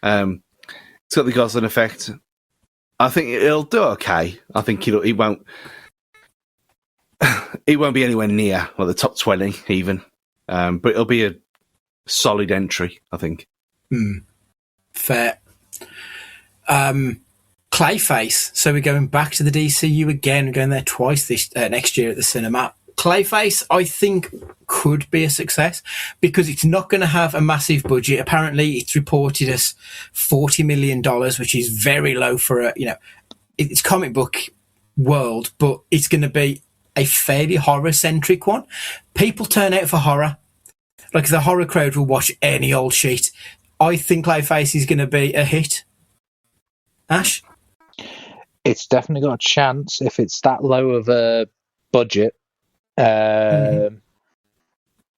It's got the Gosling effect. I think it'll do okay. I think it won't. It won't be anywhere near the top 20 even, but it'll be a solid entry, I think. Fair. Clayface. So we're going back to the DCU again. We're going there twice this next year at the cinema. Clayface, I think, could be a success because it's not going to have a massive budget. Apparently, it's reported as $40 million, which is very low for it's comic book world, but it's going to be a fairly horror-centric one. People turn out for horror. Like, the horror crowd will watch any old shit. I think Clayface is going to be a hit. Ash? It's definitely got a chance if it's that low of a budget.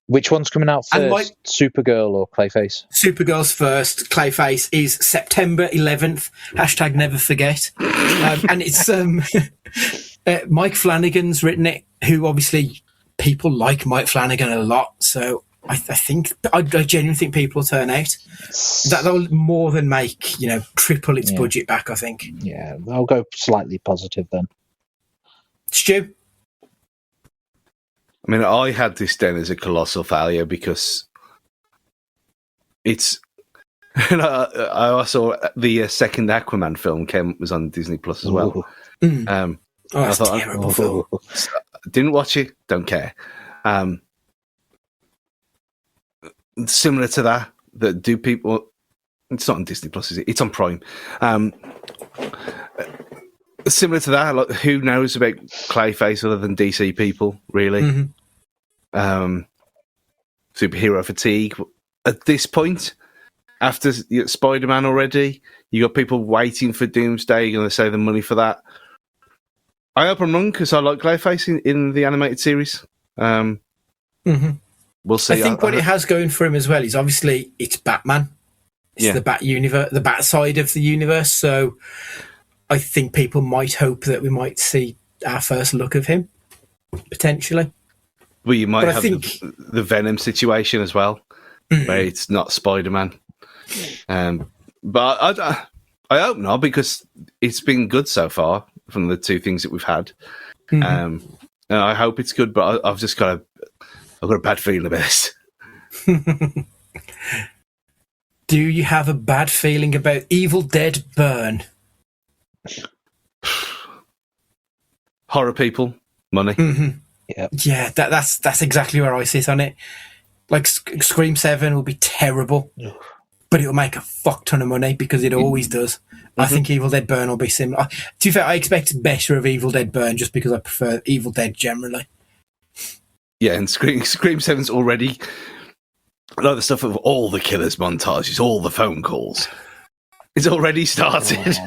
Which one's coming out first? Supergirl or Clayface? Supergirl's first. Clayface is September 11th. # never forget. And it's Mike Flanagan's written it, who obviously people like Mike Flanagan a lot. So I genuinely think people will turn out. That'll more than make, triple its budget back, I think. Yeah, I'll go slightly positive then. Stu? I mean, I had this down as a colossal failure because it's. I also the second Aquaman film was on Disney Plus as well. That's a terrible film. Didn't watch it. Don't care. Similar to that do people? It's not on Disney Plus, is it? It's on Prime. Similar to that, like, who knows about Clayface other than DC people, really? Superhero fatigue. At this point, after Spider-Man already, you got people waiting for Doomsday. You're going to save the money for that. I hope I'm wrong because I like Clayface in the animated series. We'll see. I think what it has going for him as well is obviously it's Batman. It's the Bat universe, the Bat side of the universe. So I think people might hope that we might see our first look of him, potentially. Well, you might have the Venom situation as well, where it's not Spider-Man. But I hope not, because it's been good so far from the two things that we've had. And I hope it's good, but I've got a bad feeling about this. Do you have a bad feeling about Evil Dead Burn? Horror people, money. Yeah, that's exactly where I sit on it. Like, Scream 7 will be terrible, but it'll make a fuck ton of money because it always does. I think Evil Dead Burn will be similar. To be fair, I expect better of Evil Dead Burn just because I prefer Evil Dead generally. Yeah, and Scream 7's already like the stuff of all the killers montages, all the phone calls. It's already started.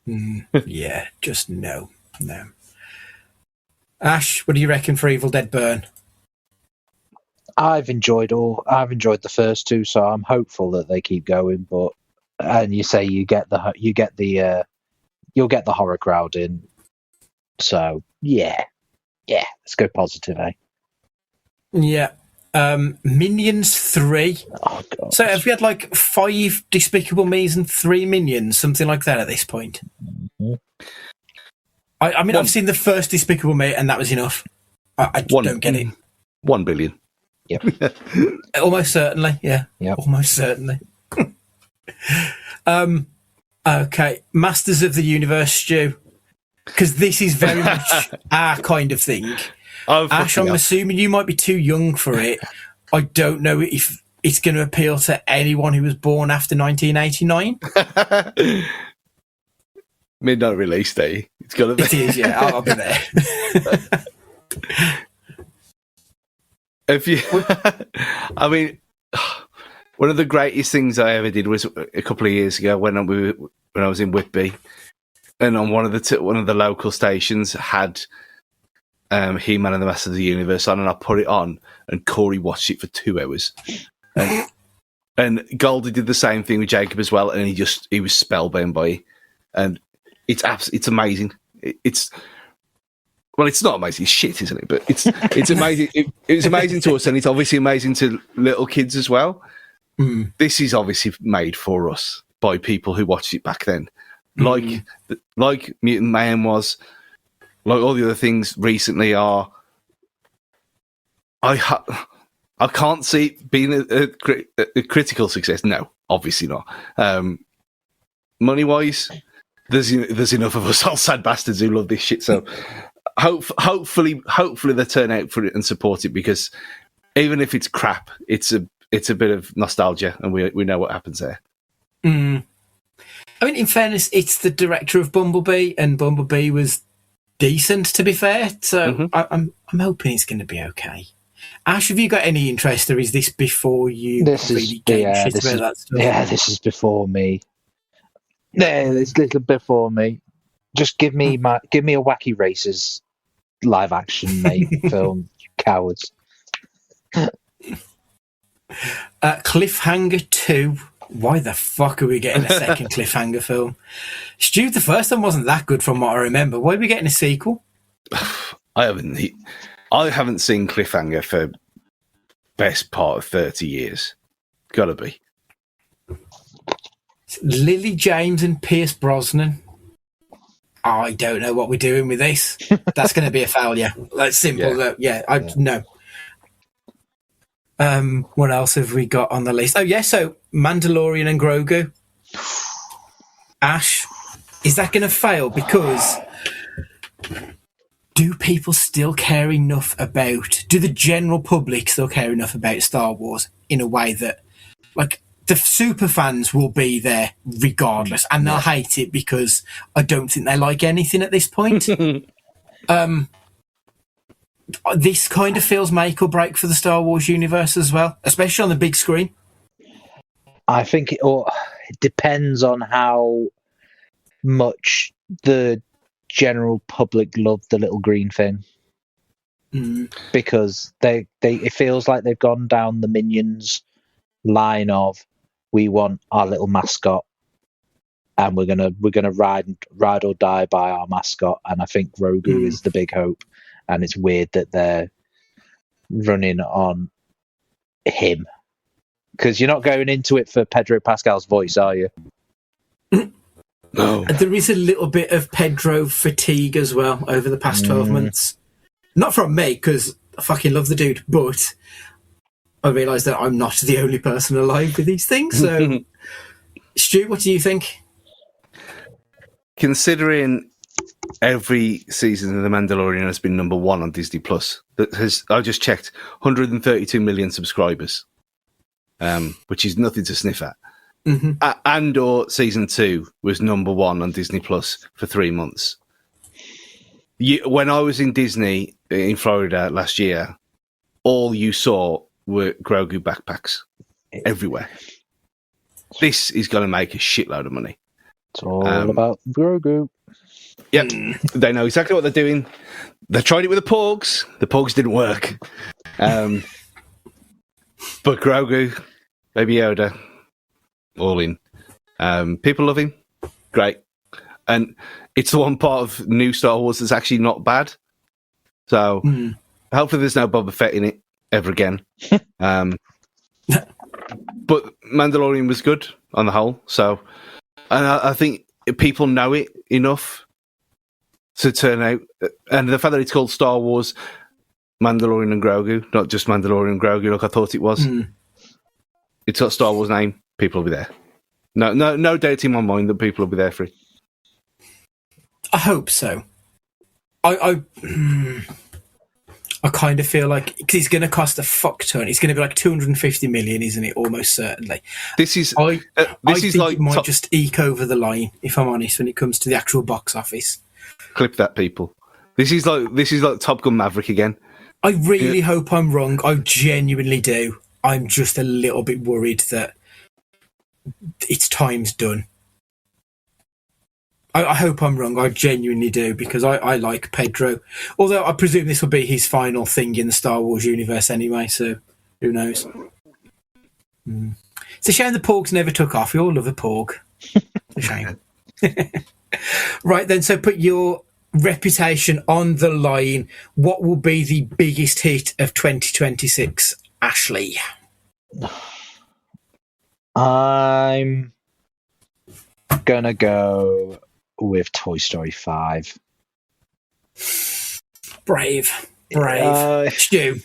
Yeah, just no. Ash, what do you reckon for Evil Dead Burn? I've enjoyed the first two, so I'm hopeful that they keep going. But and you say you'll get the horror crowd in. So yeah, let's go positive, eh? Yeah. Minions 3. Oh god. So have we had like 5 Despicable Me's and 3 Minions, something like that at this point? Mm-hmm. I mean, I've seen the first Despicable Me, and that was enough. I don't get it. 1 billion. Yep. Almost certainly, yeah. Yep. Almost certainly. Okay, Masters of the Universe, Stu, because this is very much our kind of thing. Ash, I'm assuming you might be too young for it. I don't know if it's going to appeal to anyone who was born after 1989. Midnight release day. It's got to be. It is, yeah. I'll be there. If you, I mean, one of the greatest things I ever did was a couple of years ago when I was in Whitby, and on one of the local stations had He-Man and the Master of the Universe on, and I put it on, and Corey watched it for 2 hours, and Goldie did the same thing with Jacob as well, and he was spellbound by it, and it's amazing. Well, it's not amazing. It's shit, isn't it? But it's amazing. It's amazing to us, and it's obviously amazing to little kids as well. Mm. This is obviously made for us by people who watched it back then, like Mutant Mayhem was, like all the other things recently are. I can't see it being a critical success. No, obviously not. Money wise, there's enough of us all sad bastards who love this shit. So. Hopefully they turn out for it and support it, because even if it's crap, it's a bit of nostalgia, and we know what happens there. Mm. I mean, in fairness, it's the director of Bumblebee, and Bumblebee was decent, to be fair. So I'm hoping it's going to be okay. Ash, have you got any interest, or is this before you This really gave shit about that stuff? Yeah, this is before me. Yeah, it's a little before me. Just give me a Wacky Races live action film, cowards. Cliffhanger 2. Why the fuck are we getting a second Cliffhanger film? Stu, the first one wasn't that good from what I remember. Why are we getting a sequel? I haven't seen Cliffhanger for best part of 30 years. Gotta be. Lily James and Pierce Brosnan. I don't know what we're doing with this. That's going to be a failure. That's simple. No. What else have we got on the list? Oh, yeah, so Mandalorian and Grogu. Ash, is that going to fail? Because do people still care enough about... Do the general public still care enough about Star Wars in a way that... like, the super fans will be there regardless, and they'll hate it because I don't think they like anything at this point. This kind of feels make or break for the Star Wars universe as well, especially on the big screen. I think it depends on how much the general public love the little green thing. Because it feels like they've gone down the Minions line of, we want our little mascot, and we're gonna ride or die by our mascot. And I think Grogu is the big hope. And it's weird that they're running on him, because you're not going into it for Pedro Pascal's voice, are you? No. There is a little bit of Pedro fatigue as well over the past 12 months. Not from me, because I fucking love the dude, but I realise that I'm not the only person alive with these things. So, Stu, what do you think? Considering every season of The Mandalorian has been number 1 on Disney Plus, I just checked, 132 million subscribers, which is nothing to sniff at. Andor season 2 was number 1 on Disney Plus for 3 months. When I was in Disney in Florida last year, all you saw were Grogu backpacks everywhere. This is going to make a shitload of money. It's all about Grogu. Yep, they know exactly what they're doing. They tried it with the Porgs. The Porgs didn't work. But Grogu, Baby Yoda, all in. People love him. Great. And it's the one part of new Star Wars that's actually not bad. So hopefully there's no Boba Fett in it ever again. But Mandalorian was good on the whole. So, and I think people know it enough to turn out. And the fact that it's called Star Wars, Mandalorian and Grogu, not just Mandalorian and Grogu like I thought it was. It's got Star Wars name. People will be there. No doubt in my mind that people will be there for it. I hope so. I kind of feel like, because it's going to cost a fuck ton. It's going to be like 250 million, isn't it? Almost certainly. This is I think like it might just eke over the line, if I'm honest, when it comes to the actual box office. Clip that, people. This is like Top Gun Maverick again. I really hope I'm wrong. I genuinely do. I'm just a little bit worried that its time's done. I hope I'm wrong. I genuinely do, because I like Pedro. Although I presume this will be his final thing in the Star Wars universe anyway, so who knows? It's a shame the Porgs never took off. We all love a Porg. It's a shame. Right then, so put your reputation on the line. What will be the biggest hit of 2026, Ashley? I'm gonna go with Toy Story 5. Brave. Stu.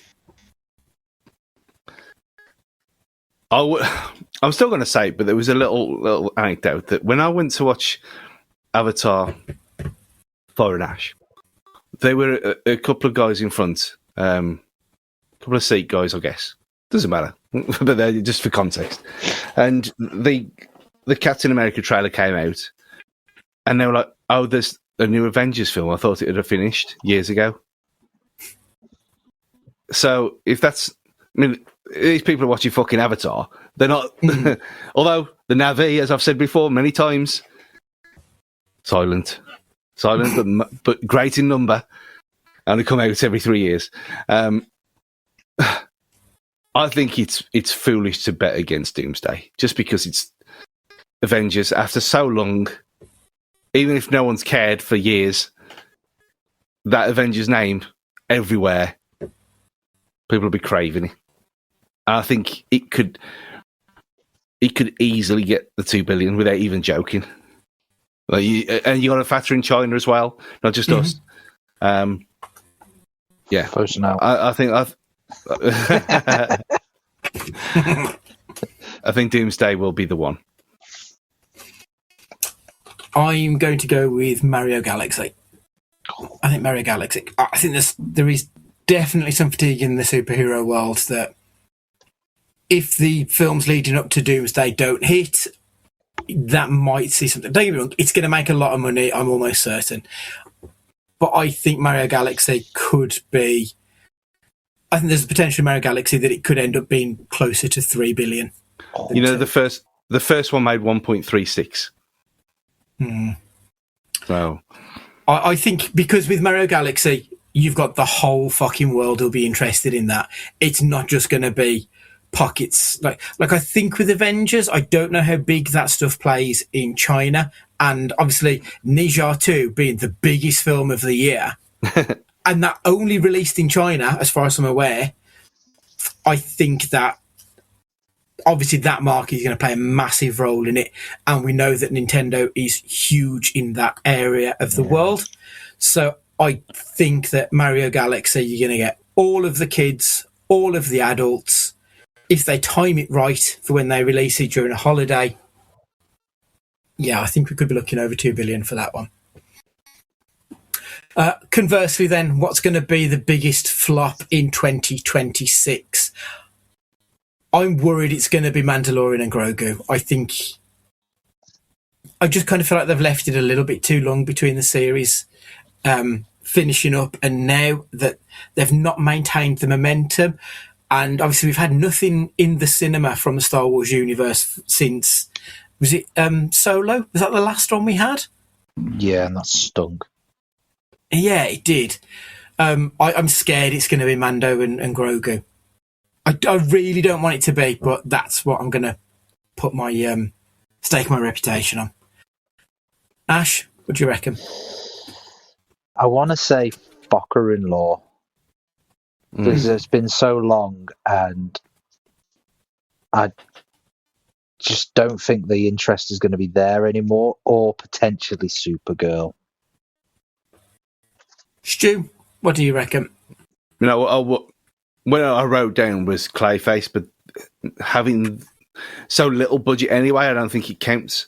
I'm still going to say it, but there was a little anecdote that when I went to watch Avatar Fire and Ash, there were a couple of guys in front, a couple of seat guys, I guess. Doesn't matter, but they're just for context. And the Captain America trailer came out, and they were like, "Oh, there's a new Avengers film. I thought it had finished years ago." So if that's, I mean, these people are watching fucking Avatar. They're not, although the Na'vi, as I've said before many times, silent, but great in number, and they come out every 3 years. I think it's foolish to bet against Doomsday just because it's Avengers after so long. Even if no one's cared for years, that Avengers name everywhere, people will be craving it. I think it could easily get the 2 billion without even joking. And you got to factor in China as well, not just us. Yeah, Close enough. I think I think Doomsday will be the one. I'm going to go with Mario Galaxy. I think Mario Galaxy. I think there is definitely some fatigue in the superhero world that if the films leading up to Doomsday don't hit, that might see something. Don't get me wrong, it's going to make a lot of money, I'm almost certain. But I think Mario Galaxy could be... I think there's a potential in Mario Galaxy that it could end up being closer to 3 billion. You know, the first one made 1.36. So I think because with Mario Galaxy, you've got the whole fucking world will be interested in that. It's not just going to be pockets. Like I think with Avengers, I don't know how big that stuff plays in China. And obviously, Ninja 2 being the biggest film of the year, and that only released in China, as far as I'm aware, I think that obviously that market is going to play a massive role in it. And we know that Nintendo is huge in that area of the world. So I think that Mario Galaxy, you're going to get all of the kids, all of the adults. If they time it right for when they release it during a holiday, yeah, I think we could be looking over 2 billion for that one. Conversely then, what's going to be the biggest flop in 2026? I'm worried it's going to be Mandalorian and Grogu. I just kind of feel like they've left it a little bit too long between the series finishing up, and now that they've not maintained the momentum, and obviously we've had nothing in the cinema from the Star Wars universe since, was it Solo? Was that the last one we had? Yeah, and that stunk. Yeah, it did. I'm scared it's going to be Mando and Grogu. I really don't want it to be, but that's what I'm going to put my stake my reputation on. Ash, what do you reckon? I want to say Fokker-in-law, because it's been so long, and I just don't think the interest is going to be there anymore, or potentially Supergirl. Stu, what do you reckon? You know, what I wrote down was Clayface, but having so little budget anyway, I don't think it counts.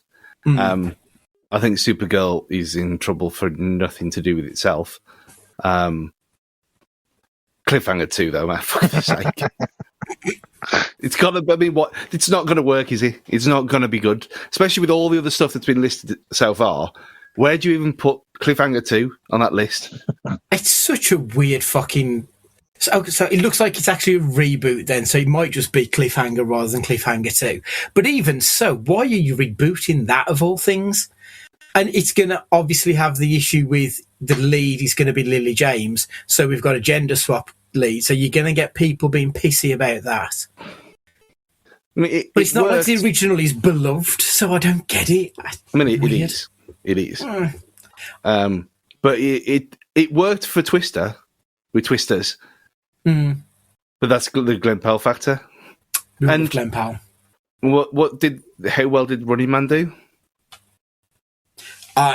I think Supergirl is in trouble for nothing to do with itself. Cliffhanger 2, though, man, for fuck's sake. It's got to, I mean, what? It's not going to work, is it? It's not going to be good, especially with all the other stuff that's been listed so far. Where do you even put Cliffhanger 2 on that list? It's such a weird fucking... So it looks like it's actually a reboot then, so it might just be Cliffhanger rather than Cliffhanger 2. But even so, why are you rebooting that of all things? And it's going to obviously have the issue with the lead is going to be Lily James, so we've got a gender swap lead, so you're going to get people being pissy about that. I mean, but it's not like the original is beloved, so I don't get it. I mean, it is. It is. But it worked for Twister, with Twisters. But that's the Glenn Powell factor. And Glenn Powell. How well did Running Man do?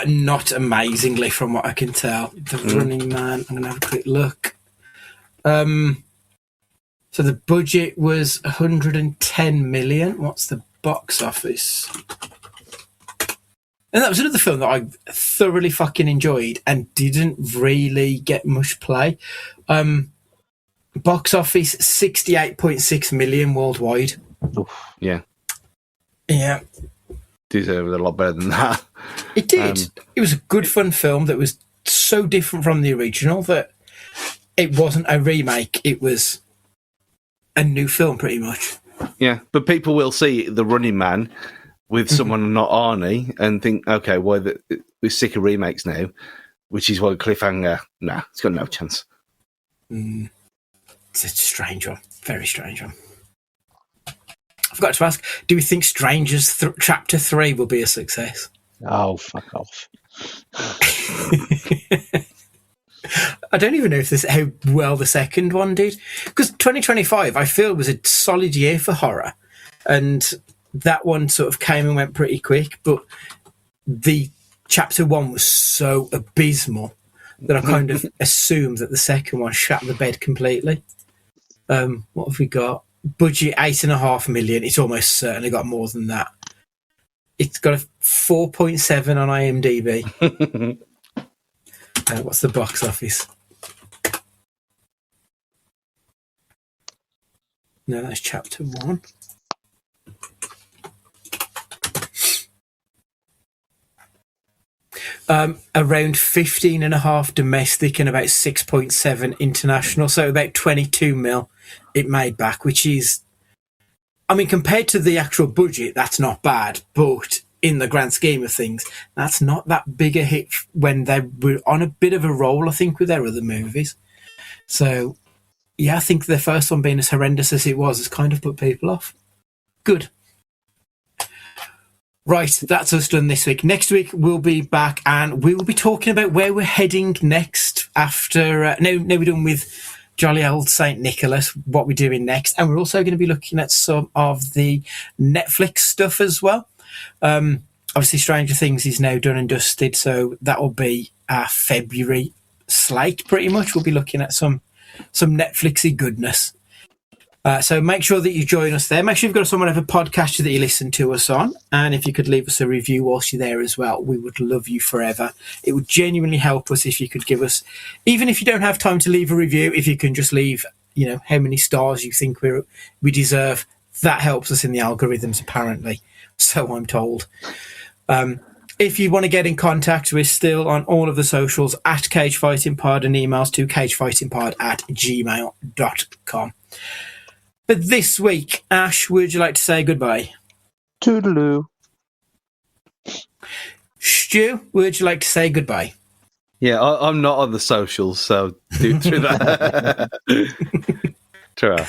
Not amazingly, from what I can tell. The Running Man, I'm going to have a quick look. So the budget was 110 million. What's the box office? And that was another film that I thoroughly fucking enjoyed and didn't really get much play. Box office 68.6 million worldwide. Oof, yeah. Yeah. Deserved a lot better than that. It did. It was a good fun film that was so different from the original that it wasn't a remake, it was a new film pretty much. Yeah, but people will see The Running Man with someone not Arnie and think, okay, well, we're sick of remakes now, which is why Cliffhanger, nah, it's got no chance. It's a strange one. Very strange one. I forgot to ask, do we think Strangers Chapter 3 will be a success? Oh, fuck off. I don't even know if how well the second one did. Because 2025, I feel, was a solid year for horror. And that one sort of came and went pretty quick. But the Chapter 1 was so abysmal that I kind of assumed that the second one shut the bed completely. What have we got? Budget 8.5 million. It's almost certainly got more than that. It's got a 4.7 on IMDb. What's the box office? No, that's Chapter 1. Around 15.5 domestic and about 6.7 international, so about 22 mil it made back, which is, I mean, compared to the actual budget, that's not bad, but in the grand scheme of things, that's not that big a hit when they were on a bit of a roll, I think, with their other movies. So, yeah, I think the first one being as horrendous as it was has kind of put people off. Good. Right, that's us done this week. Next week, we'll be back and we will be talking about where we're heading next after... now we're done with jolly old St. Nicholas, what we're doing next. And we're also going to be looking at some of the Netflix stuff as well. Obviously, Stranger Things is now done and dusted, so that will be our February slate, pretty much. We'll be looking at some Netflixy goodness. So make sure that you join us there. Make sure you've got someone whatever podcaster that you listen to us on. And if you could leave us a review whilst you're there as well, we would love you forever. It would genuinely help us if you could give us, even if you don't have time to leave a review, if you can just leave, how many stars you think we deserve. That helps us in the algorithms, apparently. So I'm told. If you want to get in contact, we're still on all of the socials at Cage Fighting Pod and emails to cagefightingpod@gmail.com. But this week, Ash, would you like to say goodbye? Toodaloo. Stu, would you like to say goodbye? Yeah, I'm not on the socials, so do it through that. Ta-ra.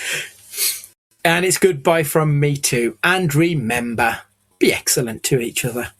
And it's goodbye from me too. And remember, be excellent to each other.